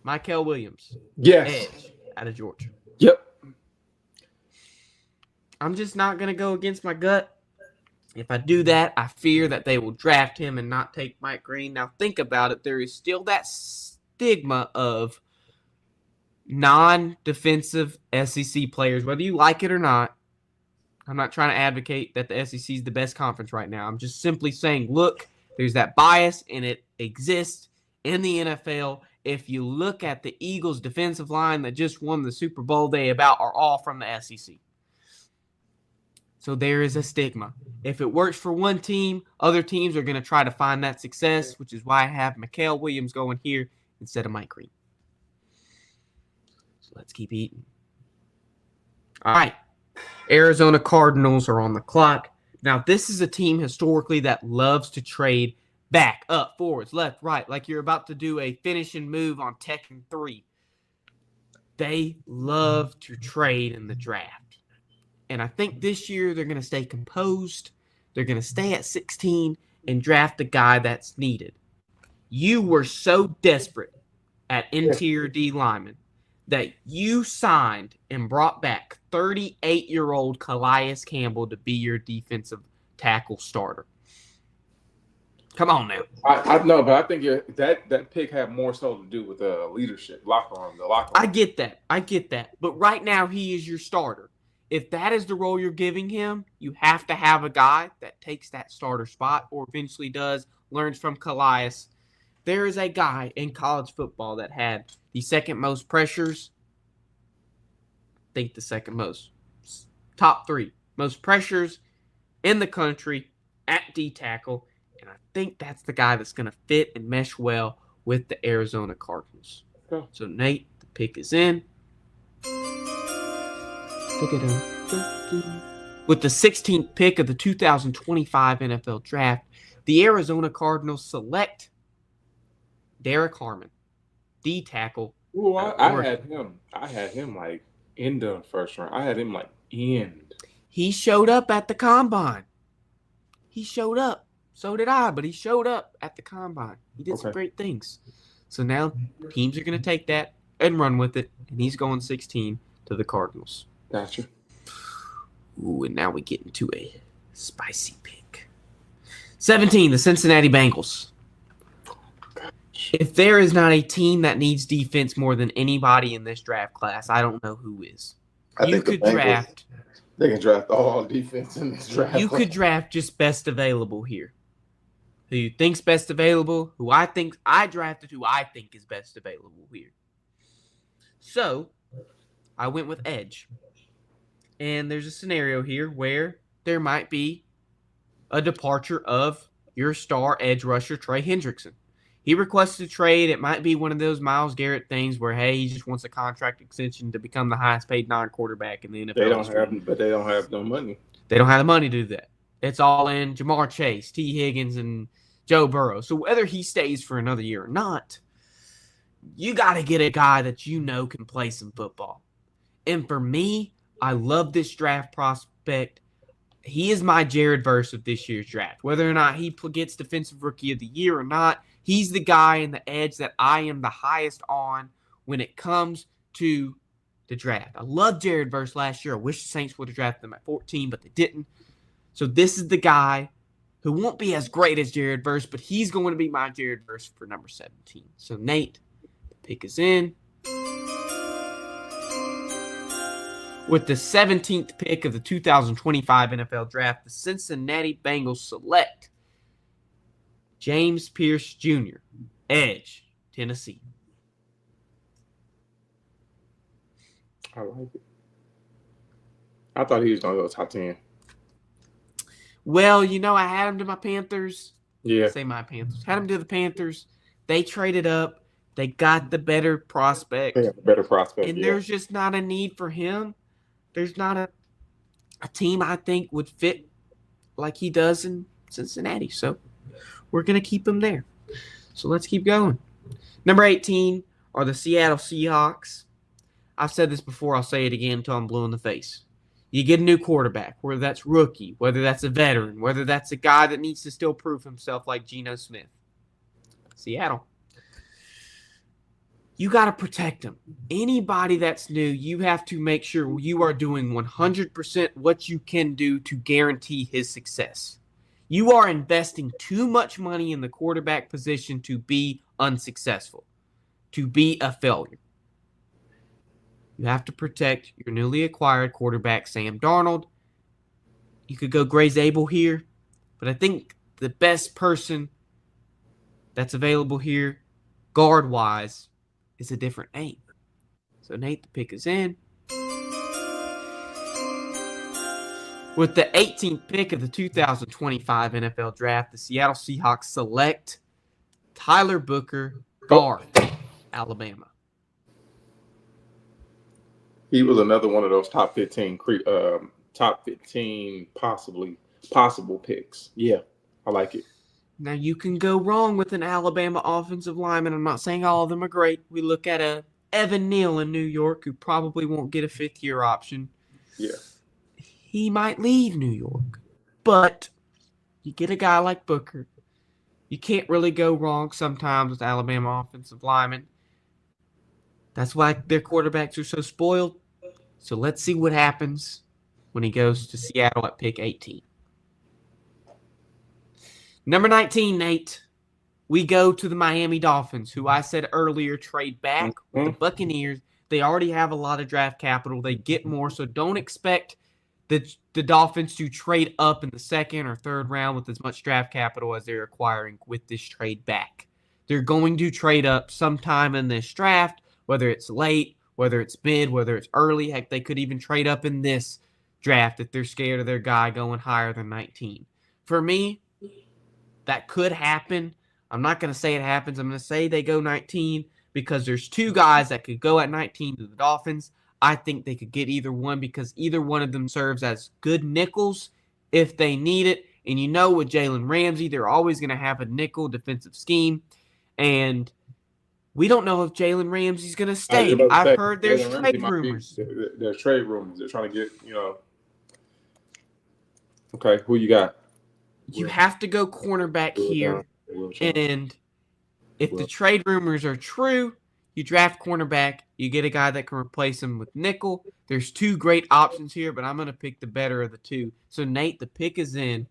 Mykel Williams. Yes. Edge out of Georgia. Yep. I'm just not going to go against my gut. If I do that, I fear that they will draft him and not take Mike Green. Now, think about it. There is still that stigma of non-defensive SEC players, whether you like it or not. I'm not trying to advocate that the SEC is the best conference right now. I'm just simply saying, look, there's that bias, and it exists in the NFL. If you look at the Eagles' defensive line that just won the Super Bowl, they about are all from the SEC. So there is a stigma. If it works for one team, other teams are going to try to find that success, which is why I have Mykel Williams going here instead of Mike Green. So let's keep eating. All right. Arizona Cardinals are on the clock. Now, this is a team historically that loves to trade back, up, forwards, left, right, like you're about to do a finishing move on Tekken 3. They love to trade in the draft. And I think this year they're going to stay composed. They're going to stay at 16 and draft the guy that's needed. You were so desperate at interior D lineman that you signed and brought back 38-year-old Calais Campbell to be your defensive tackle starter. Come on now. I know, but I think that pick had more so to do with leadership, locker room. I get that. But right now, he is your starter. If that is the role you're giving him, you have to have a guy that takes that starter spot or eventually learns from Calais. There is a guy in college football that had the second most pressures. I think the second most. Top 3 most pressures in the country at D tackle. And I think that's the guy that's going to fit and mesh well with the Arizona Cardinals. Okay. So, Nate, the pick is in. With the 16th pick of the 2025 NFL Draft, the Arizona Cardinals select Derek Harmon, D tackle. Ooh, I had him like in the first round. I had him like end. He showed up at the combine. He showed up. So did I, but he showed up at the combine. He did some great things. So now teams are going to take that and run with it, and he's going 16 to the Cardinals. Gotcha. Ooh, and now we get into a spicy pick. 17, the Cincinnati Bengals. If there is not a team that needs defense more than anybody in this draft class, I don't know who is. I You think the could Bengals, draft. they can draft all defense in this draft. You could draft just best available here. Who you think's best available? Who I think I drafted? Who I think is best available here. So I went with edge, and there's a scenario here where there might be a departure of your star edge rusher Trey Hendrickson. He requested a trade. It might be one of those Myles Garrett things where, hey, he just wants a contract extension to become the highest paid non-quarterback in the NFL. They don't have no money. They don't have the money to do that. It's all in Jamar Chase, T. Higgins, and Joe Burrow. So whether he stays for another year or not, you got to get a guy that you know can play some football. And for me, I love this draft prospect. He is my Jared Verse of this year's draft. Whether or not he gets Defensive Rookie of the Year or not, he's the guy in the edge that I am the highest on when it comes to the draft. I loved Jared Verse last year. I wish the Saints would have drafted him at 14, but they didn't. So this is the guy who won't be as great as Jared Verse, but he's going to be my Jared Verse for number 17. So Nate, the pick is in. With the 17th pick of the 2025 NFL Draft, the Cincinnati Bengals select James Pierce Jr., edge, Tennessee. I like it. I thought he was going to go top 10. Well, I had him to my Panthers. Yeah. Say my Panthers. Had him to the Panthers. They traded up. They got the better prospect. They have a better prospect. And there's just not a need for him. There's not a team I think would fit like he does in Cincinnati. So we're going to keep him there. So let's keep going. Number 18 are the Seattle Seahawks. I've said this before. I'll say it again until I'm blue in the face. You get a new quarterback, whether that's rookie, whether that's a veteran, whether that's a guy that needs to still prove himself like Geno Smith. Seattle. You got to protect him. Anybody that's new, you have to make sure you are doing 100% what you can do to guarantee his success. You are investing too much money in the quarterback position to be unsuccessful, to be a failure. You have to protect your newly acquired quarterback, Sam Darnold. You could go Grey Zabel here, but I think the best person that's available here, guard-wise, is a different name. So Nate, the pick is in. With the 18th pick of the 2025 NFL Draft, the Seattle Seahawks select Tyler Booker, guard, Alabama. He was another one of those top 15 possible picks. Yeah, I like it. Now, you can go wrong with an Alabama offensive lineman. I'm not saying all of them are great. We look at a Evan Neal in New York who probably won't get a fifth-year option. Yeah. He might leave New York. But you get a guy like Booker. You can't really go wrong sometimes with Alabama offensive linemen. That's why their quarterbacks are so spoiled. So let's see what happens when he goes to Seattle at pick 18. Number 19, Nate. We go to the Miami Dolphins, who I said earlier trade back with the Buccaneers. They already have a lot of draft capital. They get more, so don't expect the Dolphins to trade up in the second or third round with as much draft capital as they're acquiring with this trade back. They're going to trade up sometime in this draft, whether it's late, whether it's mid, whether it's early. Heck, they could even trade up in this draft if they're scared of their guy going higher than 19. For me, that could happen. I'm not going to say it happens. I'm going to say they go 19 because there's two guys that could go at 19 to the Dolphins. I think they could get either one because either one of them serves as good nickels if they need it. And with Jalen Ramsey, they're always going to have a nickel defensive scheme. And we don't know if Jalen Ramsey's going to stay. I've heard there's trade rumors. There's trade rumors. They're trying to get, Okay, who you got? You have to go cornerback here. And if the trade rumors are true, you draft cornerback. You get a guy that can replace him with nickel. There's two great options here, but I'm going to pick the better of the two. So, Nate, the pick is in.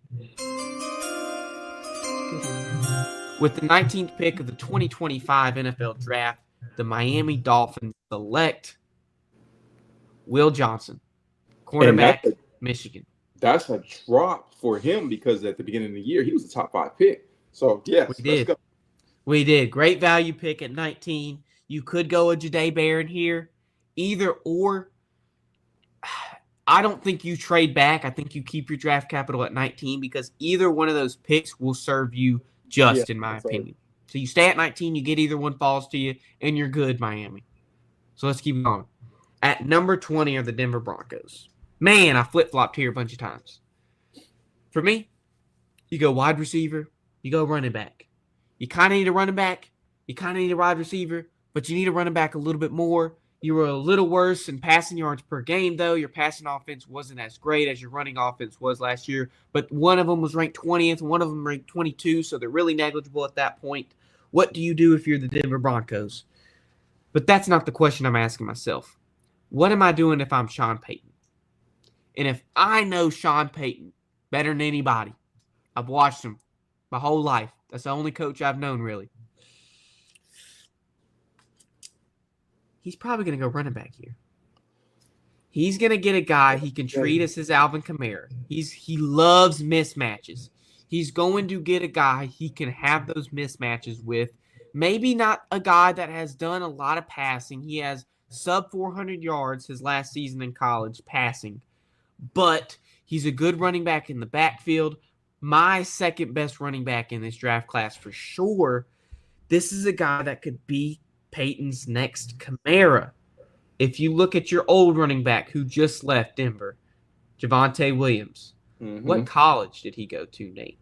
With the 19th pick of the 2025 NFL Draft, the Miami Dolphins select Will Johnson, And cornerback, Michigan. that's a drop for him because at the beginning of the year, he was a top 5 pick. So, yes, let's go. We did. Great value pick at 19. You could go a Jahdae Barron here. Either or. I don't think you trade back. I think you keep your draft capital at 19 because either one of those picks will serve you in my opinion. So you stay at 19, you get either one falls to you, and you're good, Miami. So let's keep going. At number 20 are the Denver Broncos. Man, I flip-flopped here a bunch of times. For me, you go wide receiver, you go running back. You kind of need a running back, you kind of need a wide receiver, but you need a running back a little bit more. You were a little worse in passing yards per game, though. Your passing offense wasn't as great as your running offense was last year. But one of them was ranked 20th, one of them ranked 22, so they're really negligible at that point. What do you do if you're the Denver Broncos? But that's not the question I'm asking myself. What am I doing if I'm Sean Payton? And if I know Sean Payton better than anybody, I've watched him my whole life. That's the only coach I've known, really. He's probably going to go running back here. He's going to get a guy he can treat as his Alvin Kamara. He loves mismatches. He's going to get a guy he can have those mismatches with. Maybe not a guy that has done a lot of passing. He has sub 400 yards his last season in college passing. But he's a good running back in the backfield. My second best running back in this draft class for sure. This is a guy that could be Peyton's next Kamara. If you look at your old running back who just left Denver, Javonte Williams, what college did he go to, Nate?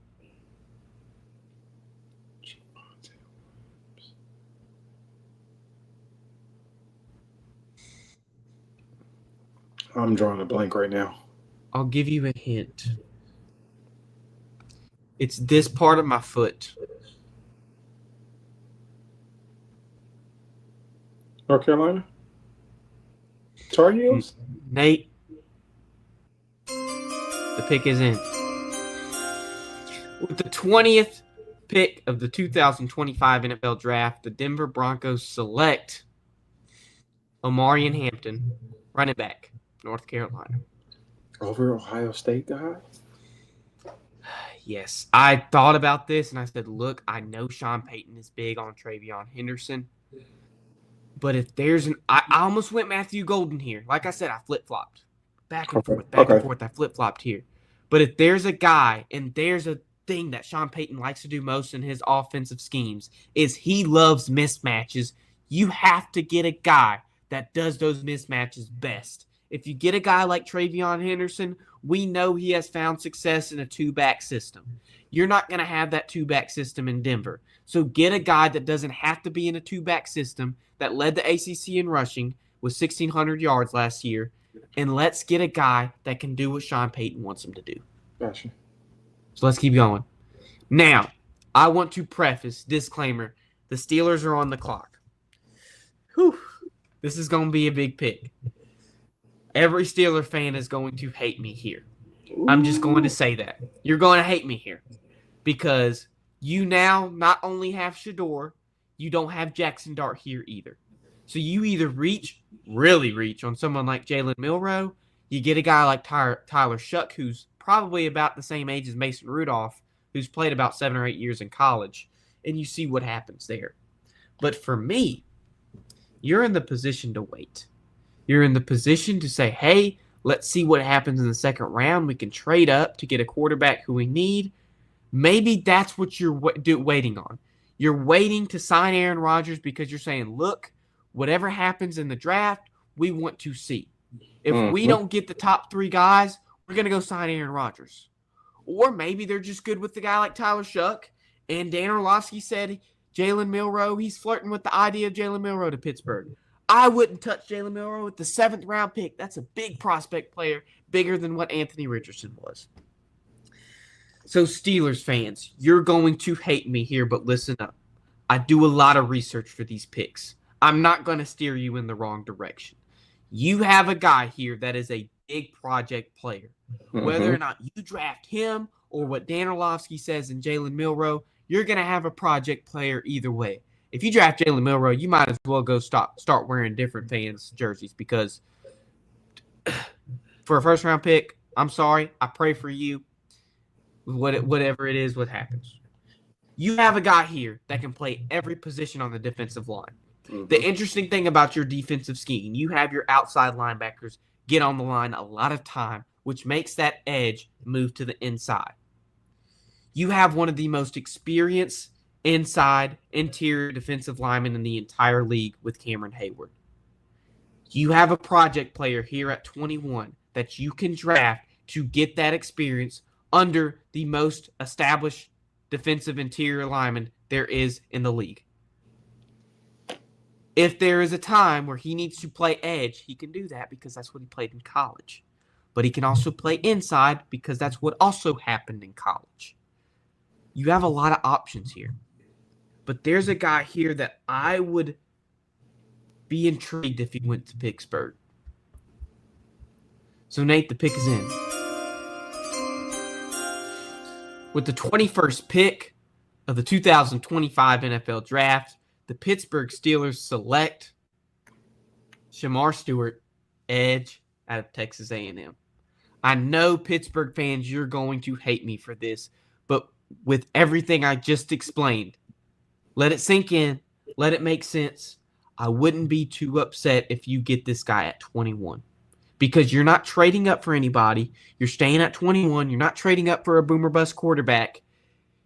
I'm drawing a blank right now. I'll give you a hint. It's this part of my foot. North Carolina? Tar Heels? Nate, the pick is in. With the 20th pick of the 2025 NFL Draft, the Denver Broncos select Omarion Hampton, running back, North Carolina. Over Ohio State guy? Yes. I thought about this, and I said, look, I know Sean Payton is big on TreVeyon Henderson. But if there's I almost went Matthew Golden here. Like I said, I flip-flopped. Back and forth, I flip-flopped here. But if there's a guy, and there's a thing that Sean Payton likes to do most in his offensive schemes, is he loves mismatches. You have to get a guy that does those mismatches best. If you get a guy like TreVeyon Henderson, we know he has found success in a two-back system. You're not going to have that two-back system in Denver. So get a guy that doesn't have to be in a two-back system, that led the ACC in rushing with 1,600 yards last year, and let's get a guy that can do what Sean Payton wants him to do. Gotcha. So let's keep going. Now, I want to preface, disclaimer, the Steelers are on the clock. Whew. This is going to be a big pick. Every Steeler fan is going to hate me here. I'm just going to say that. You're going to hate me here because you now not only have Shedeur, you don't have Jackson Dart here either. So you either really reach on someone like Jalen Milroe, you get a guy like Tyler Shuck, who's probably about the same age as Mason Rudolph, who's played about 7 or 8 years in college, and you see what happens there. But for me, you're in the position to wait. You're in the position to say, hey, let's see what happens in the second round. We can trade up to get a quarterback who we need. Maybe that's what you're waiting on. You're waiting to sign Aaron Rodgers because you're saying, look, whatever happens in the draft, we want to see. If we don't get the top 3 guys, we're going to go sign Aaron Rodgers. Or maybe they're just good with the guy like Tyler Shuck. And Dan Orlovsky said Jalen Milroe, he's flirting with the idea of Jalen Milroe to Pittsburgh. I wouldn't touch Jalen Milroe with the 7th round pick. That's a big prospect player, bigger than what Anthony Richardson was. So Steelers fans, you're going to hate me here, but listen up. I do a lot of research for these picks. I'm not going to steer you in the wrong direction. You have a guy here that is a big project player. Whether or not you draft him or what Dan Orlovsky says in Jalen Milroe, you're going to have a project player either way. If you draft Jalen Milroe, you might as well go start wearing different fans' jerseys because for a first-round pick, I'm sorry. I pray for you. Whatever it is, what happens. You have a guy here that can play every position on the defensive line. Mm-hmm. The interesting thing about your defensive scheme, you have your outside linebackers get on the line a lot of time, which makes that edge move to the inside. You have one of the most experienced interior defensive linemen in the entire league with Cameron Hayward. You have a project player here at 21 that you can draft to get that experience under the most established defensive interior lineman there is in the league. If there is a time where he needs to play edge, he can do that because that's what he played in college. But he can also play inside because that's what also happened in college. You have a lot of options here. But there's a guy here that I would be intrigued if he went to Pittsburgh. So, Nate, the pick is in. With the 21st pick of the 2025 NFL Draft, the Pittsburgh Steelers select Shemar Stewart, edge out of Texas A&M. I know Pittsburgh fans, you're going to hate me for this, but with everything I just explained, let it sink in, let it make sense. I wouldn't be too upset if you get this guy at 21 because you're not trading up for anybody. You're staying at 21. You're not trading up for a boomer bust quarterback.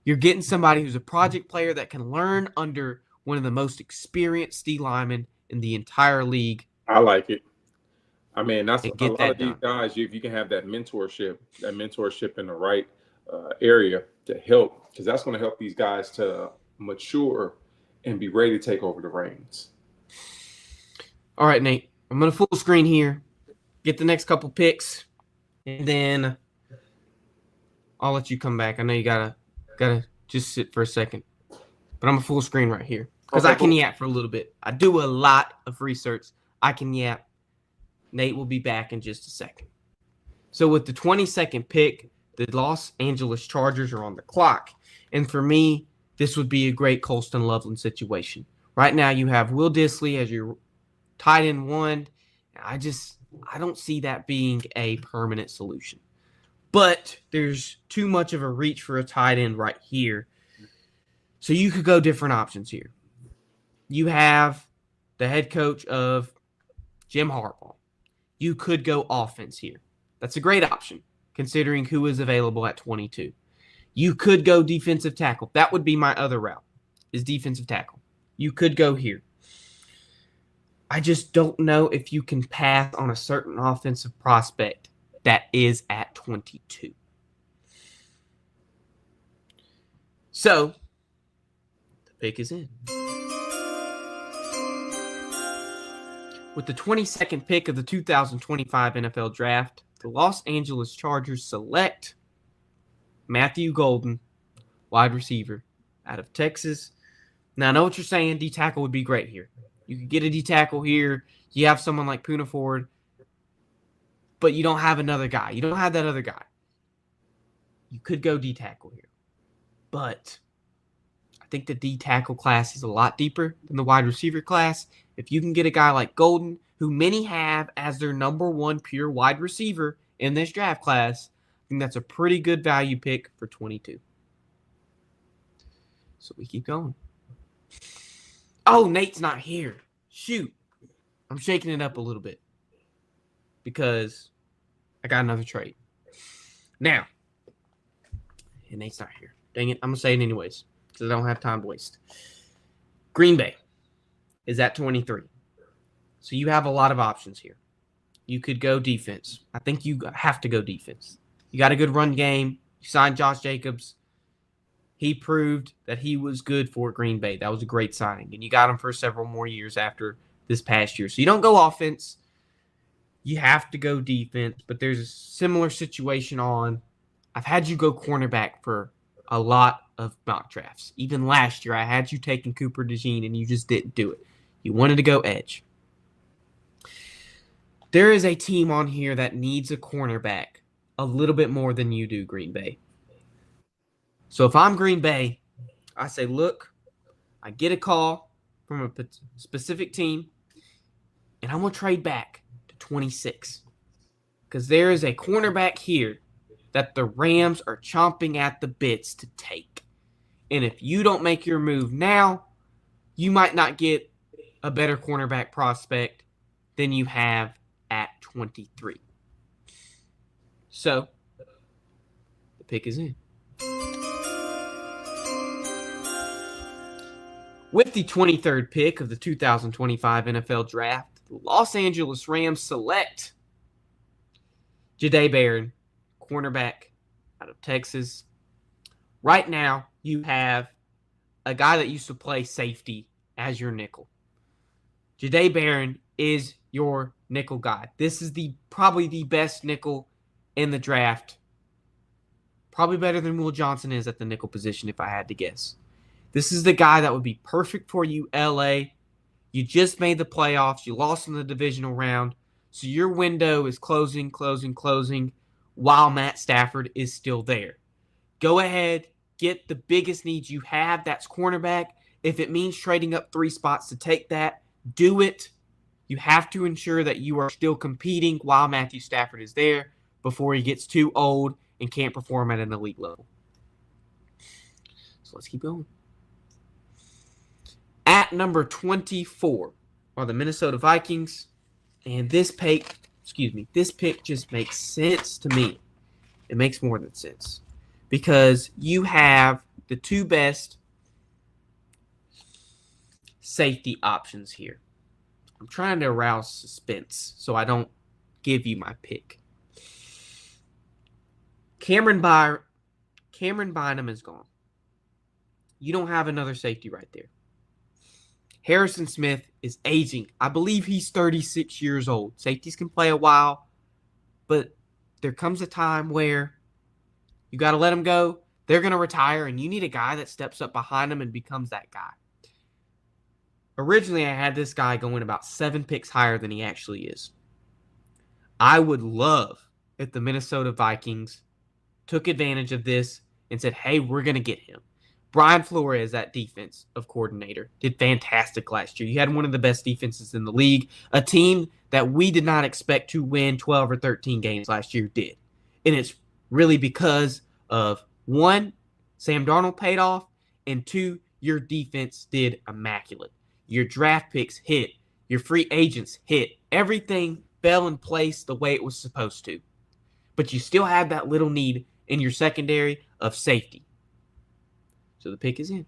You're getting somebody who's a project player that can learn under one of the most experienced D linemen in the entire league. I like it. I mean, that's a lot of these done. guys. If you can have that mentorship in the right area to help, because that's going to help these guys to mature and be ready to take over the reins. All right, Nate. I'm going to full screen here, get the next couple picks, and then I'll let you come back. I know you gotta just sit for a second, but I'm a full screen right here because I can yap for a little bit. I do a lot of research. I can yap. Nate will be back in just a second. So with the 22nd pick, the Los Angeles Chargers are on the clock. And for me, this would be a great Colston Loveland situation. Right now you have Will Dissly as your tight end one. I don't see that being a permanent solution. But there's too much of a reach for a tight end right here. So you could go different options here. You have the head coach of Jim Harbaugh. You could go offense here. That's a great option, considering who is available at 22. You could go defensive tackle. That would be my other route, is defensive tackle. You could go here. I just don't know if you can pass on a certain offensive prospect that is at 22. So, the pick is in. With the 22nd pick of the 2025 NFL Draft, the Los Angeles Chargers select Matthew Golden, wide receiver out of Texas. Now, I know what you're saying. D-tackle would be great here. You could get a D-tackle here. You have someone like Poona Ford, but you don't have another guy. You don't have that other guy. You could go D-tackle here. But I think the D-tackle class is a lot deeper than the wide receiver class. If you can get a guy like Golden, who many have as their number one pure wide receiver in this draft class, I think that's a pretty good value pick for 22. So we keep going. Oh, Nate's not here. Shoot. I'm shaking it up a little bit because I got another trade. Now, and Nate's not here. Dang it. I'm going to say it anyways because I don't have time to waste. Green Bay is at 23. So you have a lot of options here. You could go defense. I think you have to go defense. You got a good run game. You signed Josh Jacobs. He proved that he was good for Green Bay. That was a great signing. And you got him for several more years after this past year. So you don't go offense. You have to go defense. But there's a similar situation on. I've had you go cornerback for a lot of mock drafts. Even last year, I had you taking Cooper DeJean, and you just didn't do it. You wanted to go edge. There is a team on here that needs a cornerback a little bit more than you do, Green Bay. So if I'm Green Bay, I say, look, I get a call from a specific team, and I'm going to trade back to 26. because there is a cornerback here that the Rams are chomping at the bits to take. And if you don't make your move now, you might not get a better cornerback prospect than you have at 23. So, the pick is in. With the 23rd pick of the 2025 NFL Draft, the Los Angeles Rams select Jahdae Barron, cornerback out of Texas. Right now, you have a guy that used to play safety as your nickel. Jahdae Barron is your nickel guy. This is probably the best nickel in the draft. Probably better than Will Johnson is at the nickel position, if I had to guess. This is the guy that would be perfect for you, LA. You just made the playoffs. You lost in the divisional round. So your window is closing while Matt Stafford is still there. Go ahead, get the biggest needs you have. That's cornerback. If it means trading up 3 spots to take that, do it. You have to ensure that you are still competing while Matthew Stafford is there before he gets too old and can't perform at an elite level. So let's keep going. At number 24 are the Minnesota Vikings. And this pick just makes sense to me. It makes more than sense. Because you have the 2 best safety options here. I'm trying to arouse suspense so I don't give you my pick. Cameron Bynum is gone. You don't have another safety right there. Harrison Smith is aging. I believe he's 36 years old. Safeties can play a while, but there comes a time where you got to let them go. They're going to retire, and you need a guy that steps up behind them and becomes that guy. Originally, I had this guy going about 7 picks higher than he actually is. I would love if the Minnesota Vikings took advantage of this and said, hey, we're going to get him. Brian Flores, that defensive coordinator, did fantastic last year. You had one of the best defenses in the league. A team that we did not expect to win 12 or 13 games last year did. And it's really because of, 1, Sam Darnold paid off, and 2, your defense did immaculate. Your draft picks hit. Your free agents hit. Everything fell in place the way it was supposed to. But you still had that little need in your secondary of safety. So the pick is in.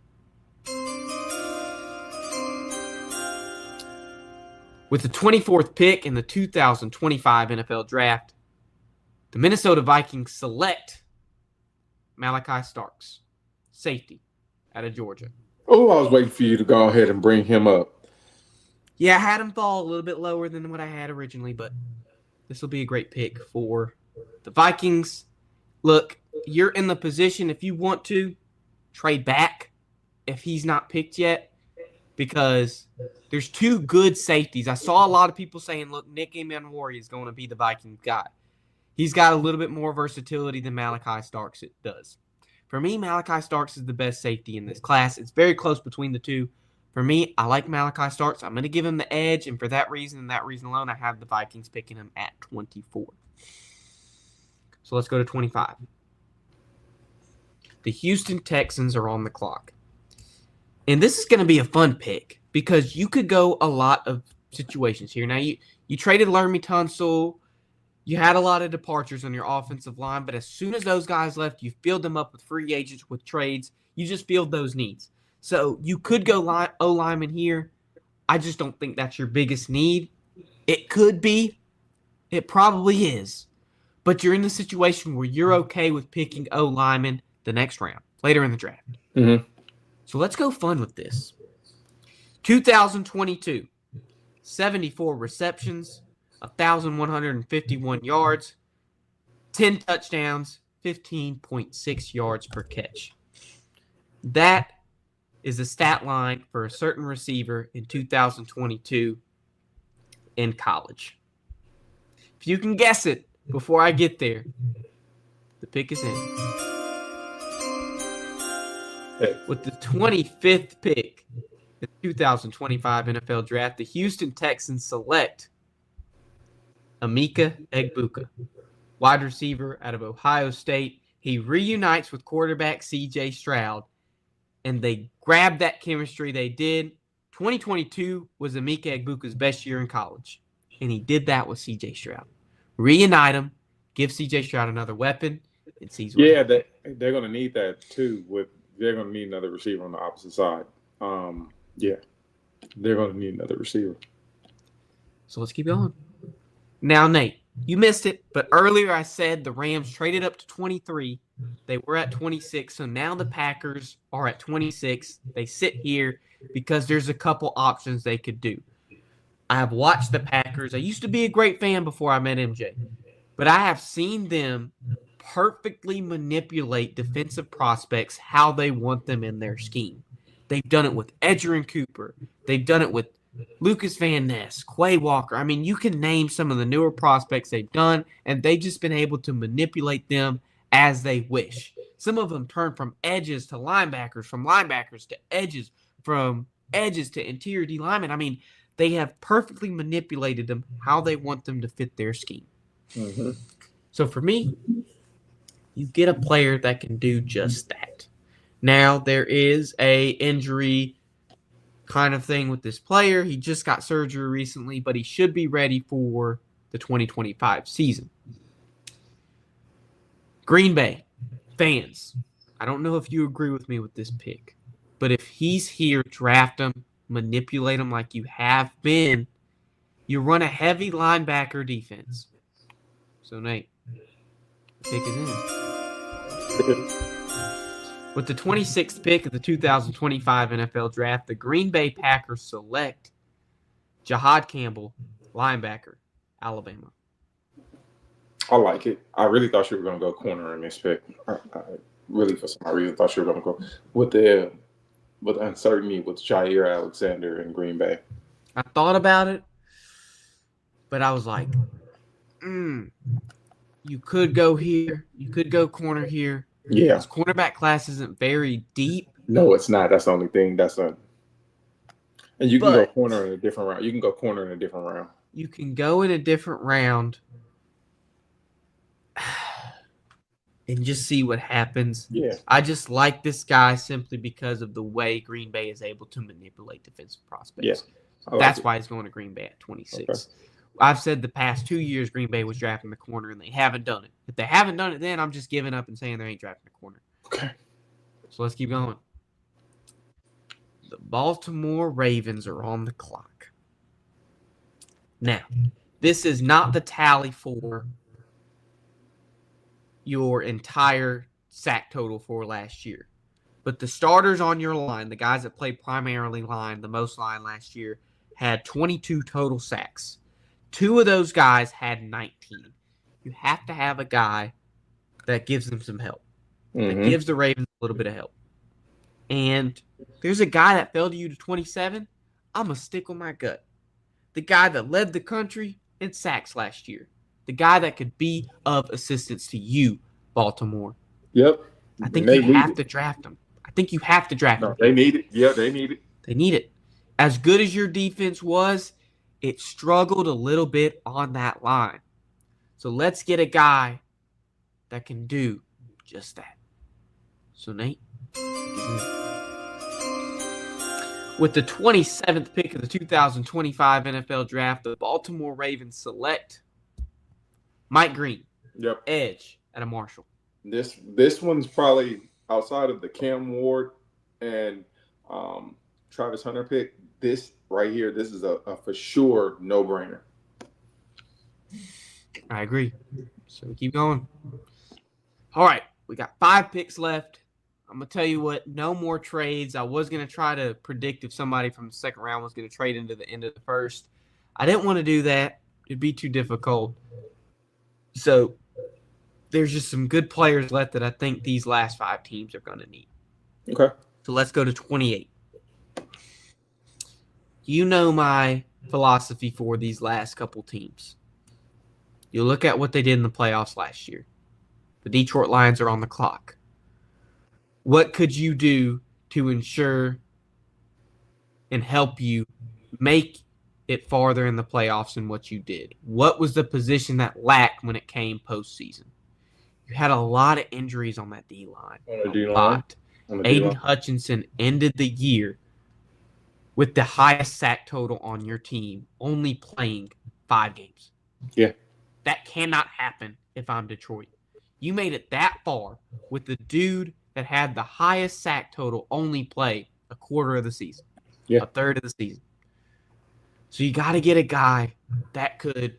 With the 24th pick in the 2025 NFL Draft, the Minnesota Vikings select Malachi Starks, safety out of Georgia. Oh, I was waiting for you to go ahead and bring him up. Yeah, I had him fall a little bit lower than what I had originally, but this will be a great pick for the Vikings. Look, you're in the position, if you want to, trade back if he's not picked yet, because there's 2 good safeties. I saw a lot of people saying, look, Nick Emmanwori is going to be the Vikings guy. He's got a little bit more versatility than Malachi Starks does. For me, Malachi Starks is the best safety in this class. It's very close between the 2. For me, I like Malachi Starks. I'm going to give him the edge, and for that reason and that reason alone, I have the Vikings picking him at 24. So let's go to 25. The Houston Texans are on the clock. And this is going to be a fun pick because you could go a lot of situations here. Now, you traded Laremy Tunsil. You had a lot of departures on your offensive line, but as soon as those guys left, you filled them up with free agents, with trades. You just filled those needs. So you could go O-lineman here. I just don't think that's your biggest need. It could be. It probably is. But you're in the situation where you're okay with picking O-lineman the next round, later in the draft. Mm-hmm. So let's go fun with this. 2022, 74 receptions, 1,151 yards, 10 touchdowns, 15.6 yards per catch. That is a stat line for a certain receiver in 2022 in college. If you can guess it before I get there, the pick is in. With the 25th pick in the 2025 NFL Draft, the Houston Texans select Emeka Egbuka, wide receiver out of Ohio State. He reunites with quarterback C.J. Stroud, and they grabbed that chemistry. They did. 2022 was Emeka Egbuka's best year in college, and he did that with C.J. Stroud. Reunite him, give C.J. Stroud another weapon, and seize what Yeah, they're going to need that too. They're going to need another receiver on the opposite side. Yeah, they're going to need another receiver. So let's keep going. Now, Nate, you missed it, but earlier I said the Rams traded up to 23. They were at 26, so now the Packers are at 26. They sit here because there's a couple options they could do. I have watched the Packers. I used to be a great fan before I met MJ, but I have seen them perfectly manipulate defensive prospects how they want them in their scheme. They've done it with Edgerrin Cooper. They've done it with Lucas Van Ness, Quay Walker. I mean, you can name some of the newer prospects they've done, and they've just been able to manipulate them as they wish. Some of them turn from edges to linebackers, from linebackers to edges, from edges to interior D linemen. I mean, they have perfectly manipulated them how they want them to fit their scheme. Mm-hmm. So for me, you get a player that can do just that. Now, there is a injury kind of thing with this player. He just got surgery recently, but he should be ready for the 2025 season. Green Bay fans, I don't know if you agree with me with this pick, but if he's here, draft him, manipulate him like you have been. You run a heavy linebacker defense. So, Nate, the pick is in. With the 26th pick of the 2025 NFL Draft, the Green Bay Packers select Jahad Campbell, linebacker, Alabama. I like it. I really thought you were going to go corner in this pick. I really, for some reason, thought you were going to go with the uncertainty with Jair Alexander in Green Bay. I thought about it, but I was like, you could go here. You could go corner here. Yeah. This cornerback class isn't very deep. No, it's not. That's the only thing. And you can go corner in a different round. You can go corner in a different round. You can go in a different round and just see what happens. Yeah. I just like this guy simply because of the way Green Bay is able to manipulate defensive prospects. Yeah. That's why he's going to Green Bay at 26. Okay. I've said the past 2 years Green Bay was drafting the corner, and they haven't done it. If they haven't done it then, I'm just giving up and saying they ain't drafting the corner. Okay. So let's keep going. The Baltimore Ravens are on the clock. Now, this is not the tally for your entire sack total for last year. But the starters on your line, the guys that played primarily line, the most line last year, had 22 total sacks. 2 of those guys had 19. You have to have a guy that gives them some help. That gives the Ravens a little bit of help. And there's a guy that fell to you to 27. I'm going to stick with my gut. The guy that led the country in sacks last year. The guy that could be of assistance to you, Baltimore. Yep. I think you have to draft him. I think you have to draft him. They need it. Yeah, they need it. They need it. As good as your defense was, it struggled a little bit on that line. So let's get a guy that can do just that. So, Nate. With the 27th pick of the 2025 NFL Draft, the Baltimore Ravens select Mike Green. Yep. Edge at a Marshall. This one's probably outside of the Cam Ward and Travis Hunter pick. This right here, this is a for sure no-brainer. I agree. So we keep going. All right, we got 5 picks left. I'm going to tell you what, no more trades. I was going to try to predict if somebody from the second round was going to trade into the end of the first. I didn't want to do that. It'd be too difficult. So there's just some good players left that I think these last 5 teams are going to need. Okay. So let's go to 28. You know my philosophy for these last couple teams. You look at what they did in the playoffs last year. The Detroit Lions are on the clock. What could you do to ensure and help you make it farther in the playoffs than what you did? What was the position that lacked when it came postseason? You had a lot of injuries on that D-line. On the D-line. Aiden Hutchinson ended the year with the highest sack total on your team, only playing 5 games. Yeah. That cannot happen if I'm Detroit. You made it that far with the dude that had the highest sack total only play a quarter of the season, a third of the season. So you got to get a guy that could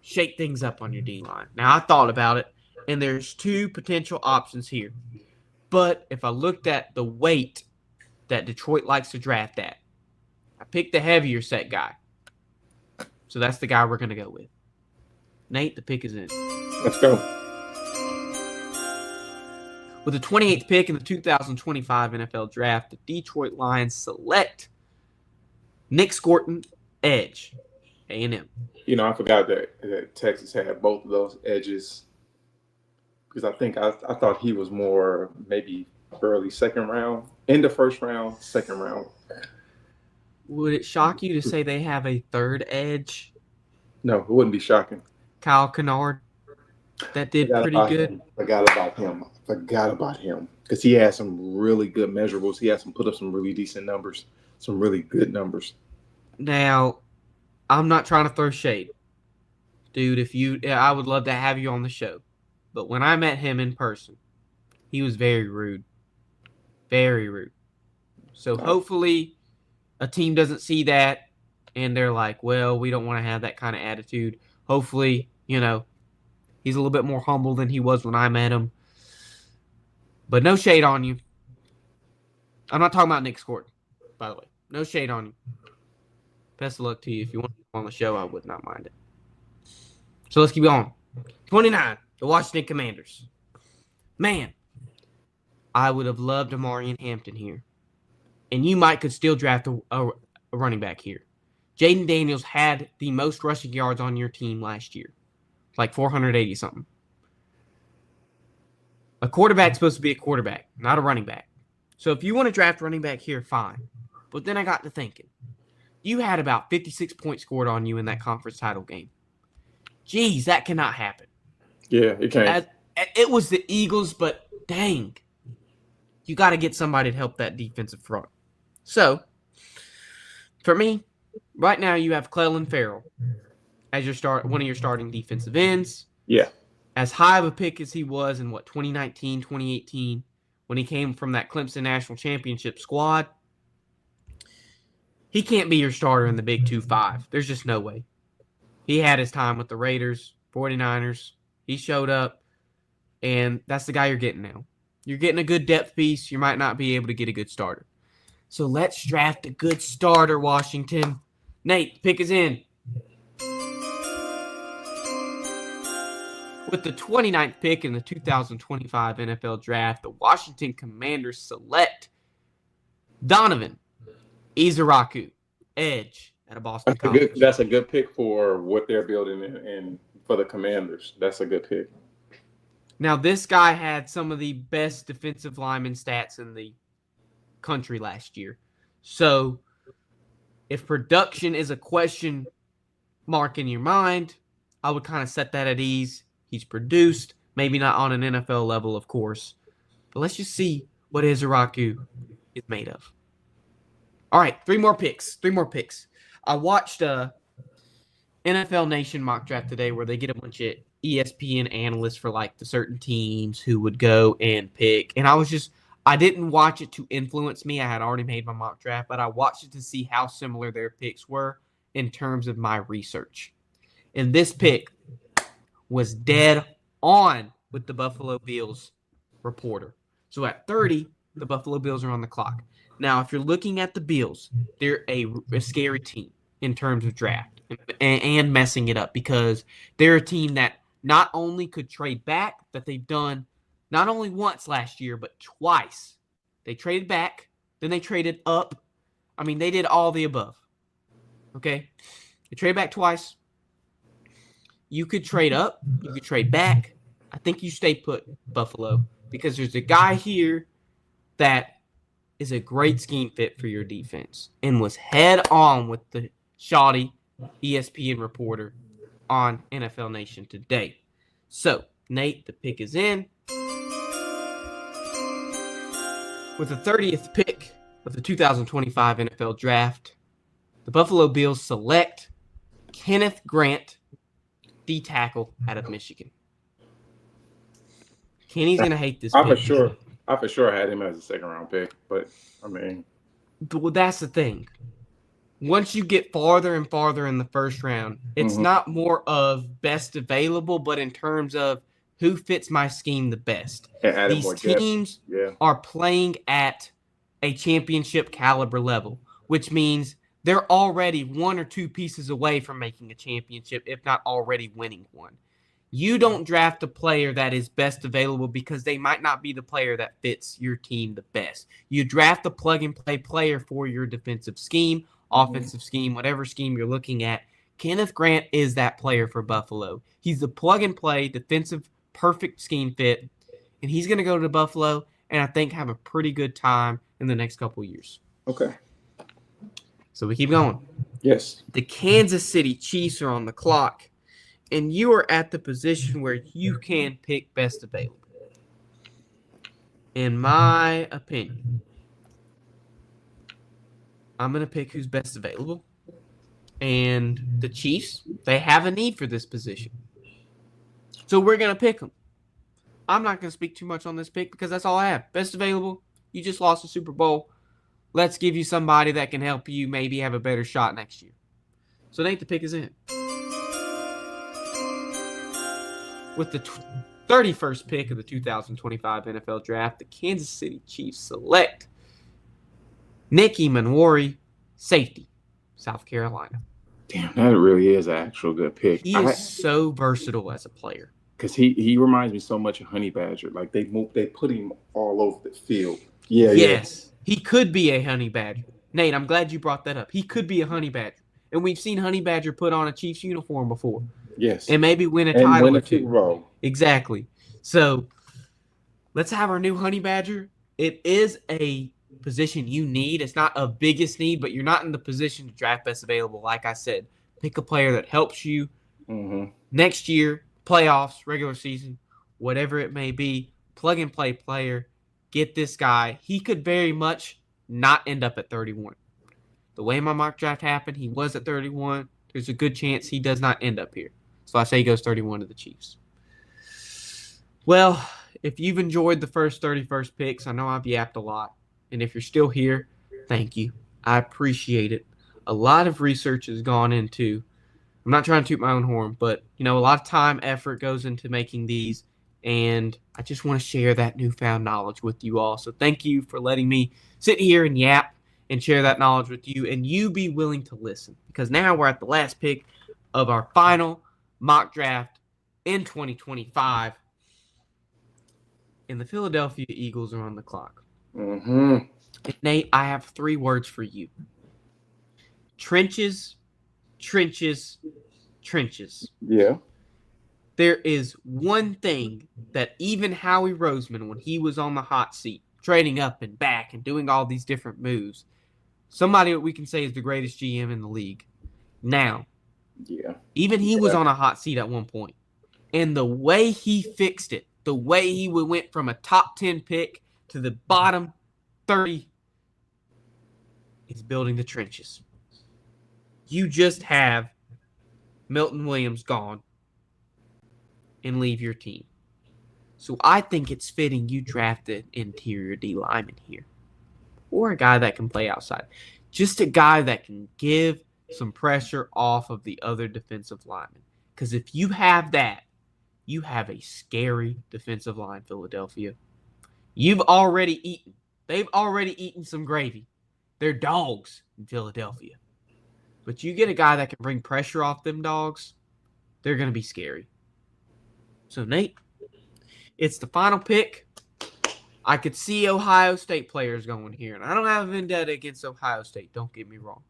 shake things up on your D-line. Now, I thought about it, and there's 2 potential options here. But if I looked at the weight that Detroit likes to draft at, I picked the heavier set guy. So that's the guy we're going to go with. Nate, the pick is in. Let's go. With the 28th pick in the 2025 NFL Draft, the Detroit Lions select Nick Scorton, edge, A&M. You know, I forgot that Texas had both of those edges because I thought he was more maybe early second round, in the first round, second round. Would it shock you to say they have a third edge? No, it wouldn't be shocking. Kyle Kennard, that did pretty good. Forgot about him because he had some really good measurables. He had put up some really decent numbers, some really good numbers. Now, I'm not trying to throw shade, dude. I would love to have you on the show, but when I met him in person, he was very rude, very rude. So hopefully, a team doesn't see that and they're like, well, we don't want to have that kind of attitude. Hopefully, he's a little bit more humble than he was when I met him. But no shade on you. I'm not talking about Nick Scorton, by the way. No shade on you. Best of luck to you. If you want to come on the show, I would not mind it. So let's keep going. 29, the Washington Commanders. Man, I would have loved Amarian Hampton here. And you could still draft a running back here. Jaden Daniels had the most rushing yards on your team last year. Like 480-something. A quarterback's supposed to be a quarterback, not a running back. So if you want to draft running back here, fine. But then I got to thinking. You had about 56 points scored on you in that conference title game. Jeez, that cannot happen. Yeah, it can't. It was the Eagles, but dang. You got to get somebody to help that defensive front. So, for me, right now you have Clelin Ferrell as one of your starting defensive ends. Yeah. As high of a pick as he was in, 2019, 2018, when he came from that Clemson National Championship squad, he can't be your starter in the Big 2-5. There's just no way. He had his time with the Raiders, 49ers. He showed up, and that's the guy you're getting now. You're getting a good depth piece. You might not be able to get a good starter. So let's draft a good starter, Washington. Nate, the pick is in. With the 29th pick in the 2025 NFL Draft, the Washington Commanders select Donovan Izaraku, edge at a Boston College. That's a good pick for what they're building and for the Commanders. That's a good pick. Now, this guy had some of the best defensive lineman stats in the country last year. So, if production is a question mark in your mind, I would kind of set that at ease. He's produced, maybe not on an NFL level, of course. But let's just see what Izaraku is made of. All right, 3 more picks. I watched NFL Nation mock draft today where they get a bunch of ESPN analysts for like the certain teams who would go and pick. And I didn't watch it to influence me. I had already made my mock draft, but I watched it to see how similar their picks were in terms of my research. And this pick was dead on with the Buffalo Bills reporter. So at 30, the Buffalo Bills are on the clock. Now, if you're looking at the Bills, they're a scary team in terms of draft and messing it up because they're a team that not only could trade back, that they've done not only once last year, but twice. They traded back, then they traded up. I mean, they did all the above. Okay? They traded back twice. You could trade up. You could trade back. I think you stay put, Buffalo, because there's a guy here that is a great scheme fit for your defense and was head on with the Shawty, ESPN reporter on NFL Nation today. So, Nate, the pick is in. With the 30th pick of the 2025 NFL Draft, the Buffalo Bills select Kenneth Grant, D tackle out of Michigan. Kenny's going to hate this pick. I for sure had him as a second-round pick, but, I mean. Well, that's the thing. Once you get farther and farther in the first round, it's not more of best available, but in terms of who fits my scheme the best. These teams are playing at a championship caliber level, which means they're already one or two pieces away from making a championship, if not already winning one. You don't draft a player that is best available because they might not be the player that fits your team the best. You draft a plug-and-play player for your defensive scheme, offensive scheme, whatever scheme you're looking at. Kenneth Grant is that player for Buffalo. He's the plug-and-play defensive perfect scheme fit, and he's going to go to Buffalo and I think have a pretty good time in the next couple years. Okay. So we keep going. Yes. The Kansas City Chiefs are on the clock, and you are at the position where you can pick best available. In my opinion, I'm going to pick who's best available. And the Chiefs, they have a need for this position. So we're going to pick them. I'm not going to speak too much on this pick because that's all I have. Best available. You just lost the Super Bowl. Let's give you somebody that can help you maybe have a better shot next year. So Nate, the pick is in. With the 31st pick of the 2025 NFL Draft, the Kansas City Chiefs select Nick Emmanwori, safety, South Carolina. Damn, that really is an actual good pick. He is so versatile as a player. Because he reminds me so much of Honey Badger. Like they put him all over the field. Yes. He could be a Honey Badger. Nate, I'm glad you brought that up. He could be a Honey Badger. And we've seen Honey Badger put on a Chiefs uniform before. Yes. And maybe win a title or two. Row. Exactly. So let's have our new Honey Badger. It is a position you need. It's not a biggest need, but you're not in the position to draft best available. Like I said, pick a player that helps you next year, playoffs, regular season, whatever it may be. Plug and play player. Get this guy. He could very much not end up at 31. The way my mock draft happened, he was at 31. There's a good chance he does not end up here. So I say he goes 31 to the Chiefs. Well, if you've enjoyed the first 31st picks, I know I've yapped a lot. And if you're still here, thank you. I appreciate it. A lot of research has gone into, I'm not trying to toot my own horn, but, a lot of time, effort goes into making these. And I just want to share that newfound knowledge with you all. So thank you for letting me sit here and yap and share that knowledge with you. And you be willing to listen. Because now we're at the last pick of our final mock draft in 2025. And the Philadelphia Eagles are on the clock. And Nate, I have 3 words for you. Trenches, trenches, trenches. Yeah. There is one thing that even Howie Roseman, when he was on the hot seat, trading up and back and doing all these different moves, somebody that we can say is the greatest GM in the league. Now, even he was on a hot seat at one point. And the way he fixed it, the way he went from a top 10 pick to the bottom 30, is building the trenches. You just have Milton Williams gone and leave your team. So I think it's fitting you draft an interior D lineman here. Or a guy that can play outside. Just a guy that can give some pressure off of the other defensive linemen. Because if you have that, you have a scary defensive line, Philadelphia. They've already eaten some gravy. They're dogs in Philadelphia. But you get a guy that can bring pressure off them dogs, they're going to be scary. So, Nate, it's the final pick. I could see Ohio State players going here. And I don't have a vendetta against Ohio State. Don't get me wrong.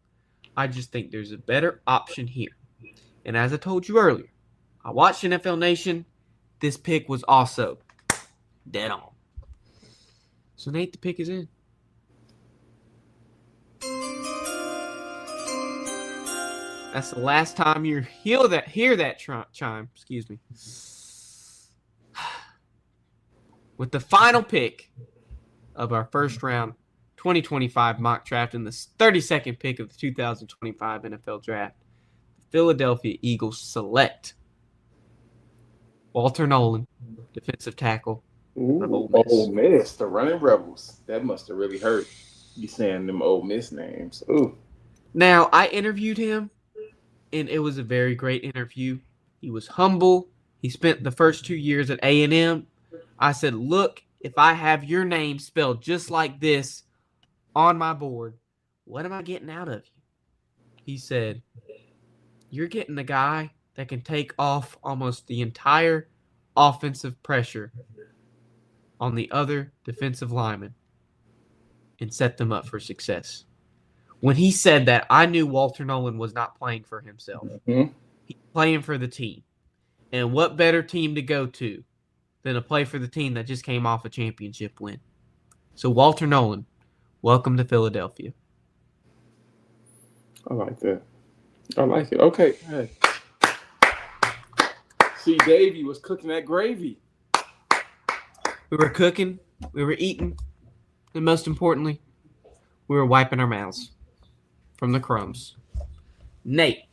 I just think there's a better option here. And as I told you earlier, I watched NFL Nation. This pick was also dead on. So, Nate, the pick is in. That's the last time you hear that chime. Excuse me. With the final pick of our first round 2025 mock draft and the 32nd pick of the 2025 NFL draft, the Philadelphia Eagles select Walter Nolan, defensive tackle of Ole Miss. Ole Miss, the Running Rebels. That must have really hurt. You saying them Ole Miss names. Ooh. Now, I interviewed him, and it was a very great interview. He was humble. He spent the first 2 years at A&M. I said, look, if I have your name spelled just like this on my board, what am I getting out of you? He said, you're getting the guy that can take off almost the entire offensive pressure on the other defensive linemen and set them up for success. When he said that, I knew Walter Nolan was not playing for himself. Mm-hmm. He's playing for the team. And what better team to go to than to play for the team that just came off a championship win? So, Walter Nolan, welcome to Philadelphia. I like that. I like it. Okay. Hey. See, Davey was cooking that gravy. We were cooking, we were eating, and most importantly, we were wiping our mouths from the crumbs. Nate,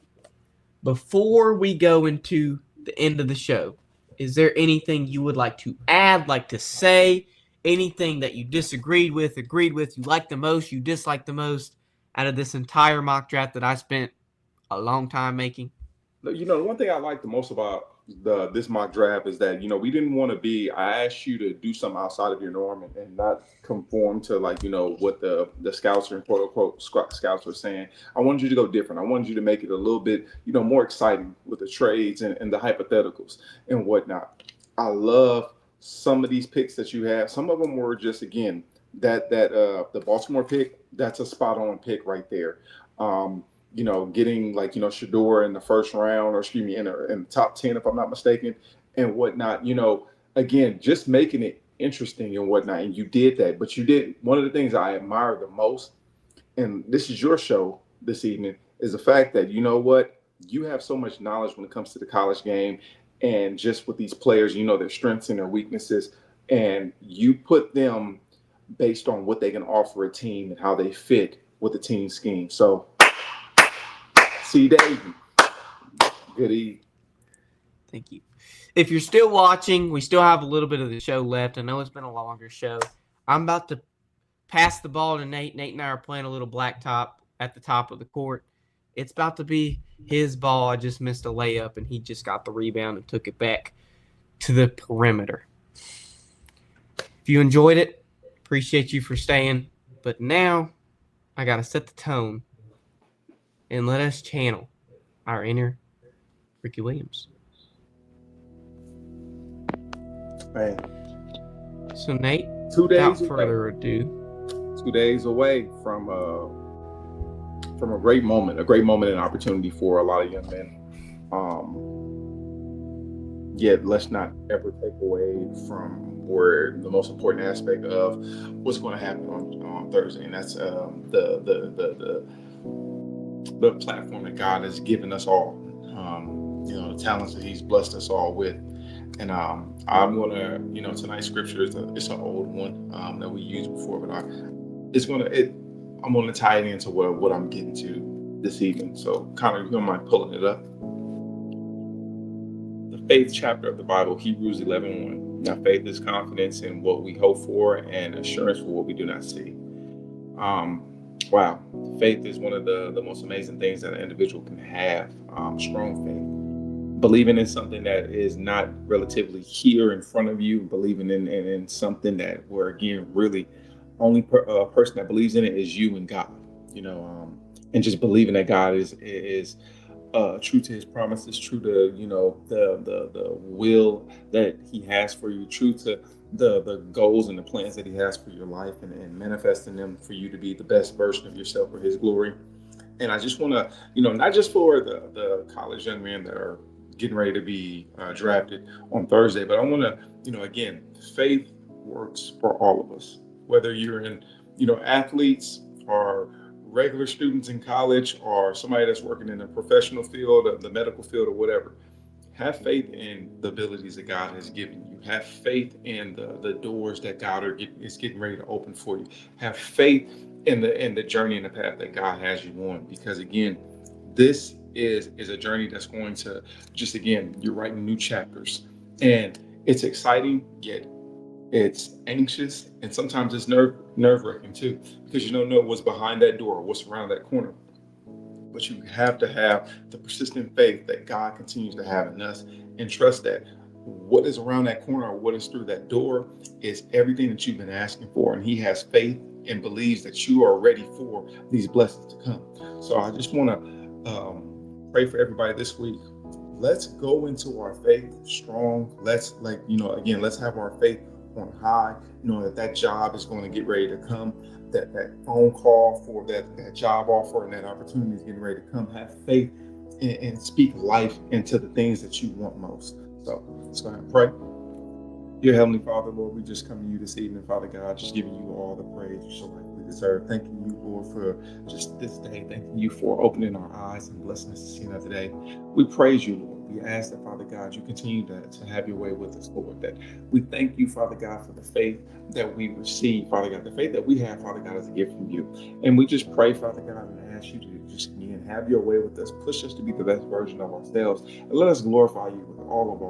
before we go into the end of the show, is there anything you would like to add, like to say, anything that you disagreed with, agreed with, you liked the most, you disliked the most out of this entire mock draft that I spent a long time making? You know, the one thing I like the most about this mock draft is that, you know, we didn't want to be, I asked you to do something outside of your norm and not conform to, like, you know, what the scouts and quote unquote scouts were saying. I wanted you to go different. I wanted you to make it a little bit, you know, more exciting with the trades and the hypotheticals and whatnot. I love some of these picks that you have. Some of them were just, again, the Baltimore pick, that's a spot on pick right there. You know, getting, like, you know, Shedeur in the first round, or excuse me, in the top 10, if I'm not mistaken, and whatnot. You know, again, just making it interesting and whatnot. And you did that, but you did. One of the things I admire the most, and this is your show this evening, is the fact that, you know what, you have so much knowledge when it comes to the college game, and just with these players, you know, their strengths and their weaknesses, and you put them based on what they can offer a team and how they fit with the team scheme. So, see, Davey, good evening. Thank you. If you're still watching, we still have a little bit of the show left. I know it's been a longer show. I'm about to pass the ball to Nate. Nate and I are playing a little blacktop at the top of the court. It's about to be his ball. I just missed a layup, and he just got the rebound and took it back to the perimeter. If you enjoyed it, appreciate you for staying. But now I got to set the tone and let us channel our inner Ricky Williams. Man. So, Nate, 2 days without away. further ado, 2 days away from a great moment and opportunity for a lot of young men. Yet let's not ever take away from where the most important aspect of what's going to happen on Thursday, and that's the platform that God has given us all. You know, the talents that He's blessed us all with. And I'm gonna, you know, tonight's scripture is it's an old one that we used before, but I'm gonna tie it into what I'm getting to this evening. So, Connor, you don't mind pulling it up? The faith chapter of the Bible, Hebrews 11:1. Now, faith is confidence in what we hope for and assurance for what we do not see. Wow, faith is one of the most amazing things that an individual can have. Strong faith. Believing in something that is not relatively here in front of you, believing in something that, where, again, really only person that believes in it is you and God, you know, and just believing that God is true to His promises, true to, you know, the will that He has for you, true to the goals and the plans that He has for your life, and manifesting them for you to be the best version of yourself for His glory. And I just want to, you know, not just for the college young men that are getting ready to be drafted on Thursday, but I want to, you know, again, faith works for all of us, whether you're in, you know, athletes or regular students in college or somebody that's working in a professional field, or the medical field, or whatever. Have faith in the abilities that God has given you. Have faith in the doors that is getting ready to open for you. Have faith in the journey and the path that God has you on. Because again, this is a journey that's going to just, again, you're writing new chapters, and it's exciting yet it's anxious, and sometimes it's nerve wracking too, because you don't know what's behind that door, what's around that corner. But you have to have the persistent faith that God continues to have in us, and trust that what is around that corner or what is through that door is everything that you've been asking for. And He has faith and believes that you are ready for these blessings to come. So I just want to pray for everybody this week. Let's go into our faith strong. Let's, let's have our faith on high, knowing that job is going to get ready to come. That phone call for that job offer and that opportunity is getting ready to come. Have faith and speak life into the things that you want most. So let's go ahead and pray. Dear Heavenly Father, Lord, we just come to you this evening, Father God, just giving you all the praise you so rightfully deserve. Thanking you, Lord, for just this day. Thanking you for opening our eyes and blessing us to see another day. We praise you, Lord. We ask that, Father God, you continue to have your way with us, Lord. That we thank you, Father God, for the faith that we receive, Father God. The faith that we have, Father God, is a gift from you. And we just pray, Father God, and ask you to just again have your way with us. Push us to be the best version of ourselves. And let us glorify you with all of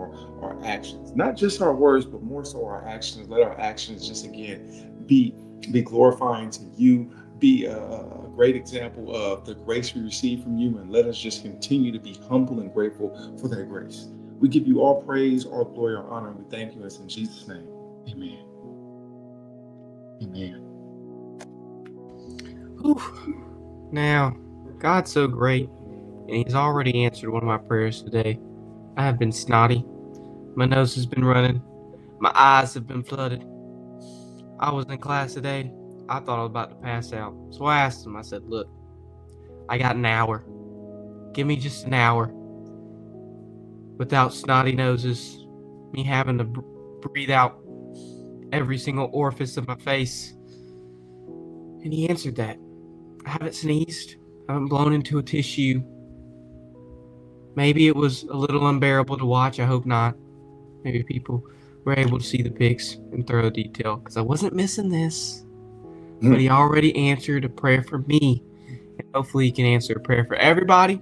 our actions. Not just our words, but more so our actions. Let our actions just, again, be glorifying to you. Be a great example of the grace we receive from you, and let us just continue to be humble and grateful for that grace. We give you all praise, all glory, all honor, and we thank you. It's in Jesus' name. Amen. Amen. Whew. Now, God's so great, and He's already answered one of my prayers today. I have been snotty. My nose has been running. My eyes have been flooded. I was in class today. I thought I was about to pass out. So I asked him, I said, look, I got an hour. Give me just an hour without snotty noses, me having to breathe out every single orifice of my face. And he answered that. I haven't sneezed. I haven't blown into a tissue. Maybe it was a little unbearable to watch. I hope not. Maybe people were able to see the pics in thorough detail, because I wasn't missing this. But he already answered a prayer for me. And hopefully he can answer a prayer for everybody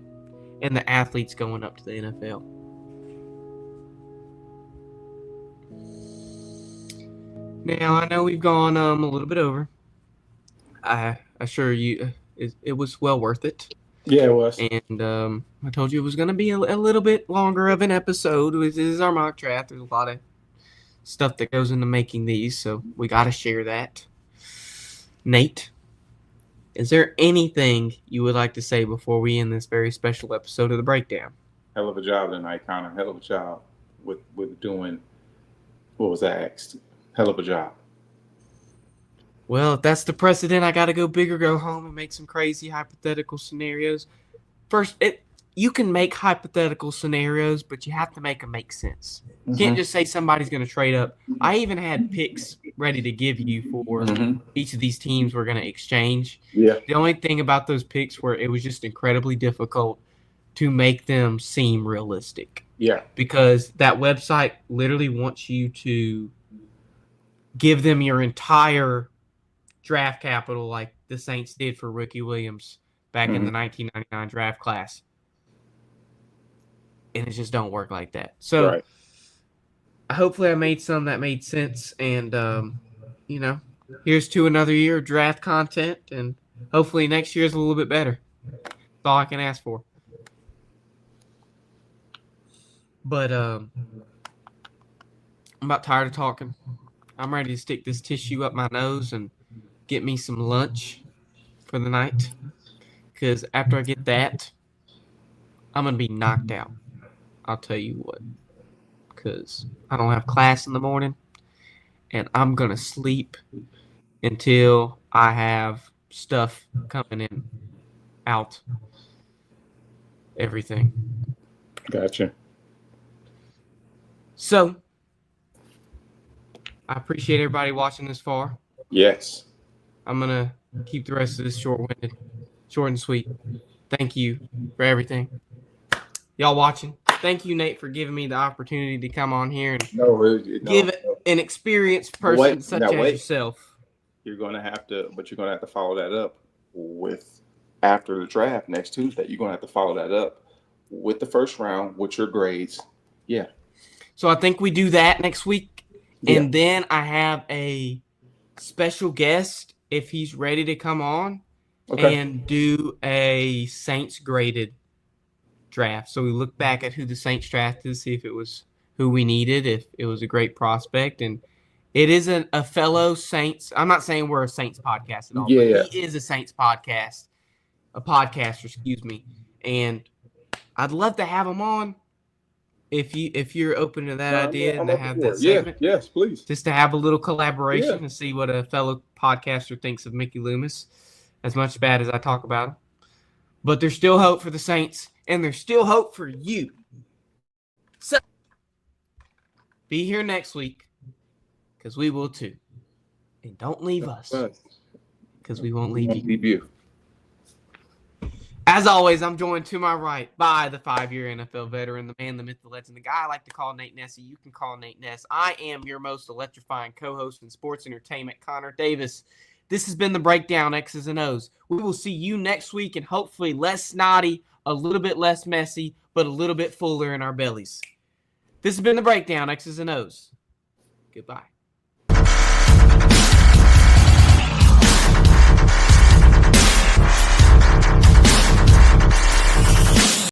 and the athletes going up to the NFL. Now, I know we've gone a little bit over. I assure you it was well worth it. Yeah, it was. And I told you it was going to be a little bit longer of an episode. This is our mock draft. There's a lot of stuff that goes into making these, so we got to share that. Nate, is there anything you would like to say before we end this very special episode of The Breakdown? Hell of a job tonight, Connor. Hell of a job with doing what was asked. Hell of a job. Well, if that's the precedent, I got to go big or go home and make some crazy hypothetical scenarios. First, you can make hypothetical scenarios, but you have to make them make sense. You can't just say somebody's going to trade up. I even had picks ready to give you for each of these teams we're going to exchange. Yeah. The only thing about those picks were it was just incredibly difficult to make them seem realistic. Yeah. Because that website literally wants you to give them your entire draft capital like the Saints did for Ricky Williams back in the 1999 draft class. And it just don't work like that. So hopefully I made some that made sense. And, here's to another year of draft content. And hopefully next year is a little bit better. That's all I can ask for. But I'm about tired of talking. I'm ready to stick this tissue up my nose and get me some lunch for the night. Because after I get that, I'm going to be knocked out. I'll tell you what. Because I don't have class in the morning. And I'm going to sleep until I have stuff coming in, out, everything. Gotcha. So, I appreciate everybody watching this far. Yes. I'm going to keep the rest of this short-winded. Short and sweet. Thank you for everything. Y'all watching. Thank you, Nate, for giving me the opportunity to come on here and give an experienced person such as yourself. You're gonna have to follow that up with after the draft next Tuesday. You're gonna have to follow that up with the first round with your grades. Yeah. So I think we do that next week, and then I have a special guest if he's ready to come on and do a Saints graded draft. So we look back at who the Saints drafted, see if it was who we needed, if it was a great prospect. And it is a fellow Saints. I'm not saying we're a Saints podcast at all, but he is a Saints podcaster, excuse me. And I'd love to have him on if you're open to that idea and to have that segment. Yes, please. Just to have a little collaboration and see what a fellow podcaster thinks of Mickey Loomis, as much bad as I talk about him. But there's still hope for the Saints, and there's still hope for you. So be here next week, because we will too. And don't leave us, because we won't leave you. As always, I'm joined to my right by the 5-year NFL veteran, the man, the myth, the legend, the guy I like to call Nate Nessy. You can call Nate Ness. I am your most electrifying co-host in sports entertainment, Connor Davis. This has been the Breakdown X's and O's. We will see you next week, and hopefully less snotty, a little bit less messy, but a little bit fuller in our bellies. This has been the Breakdown X's and O's. Goodbye.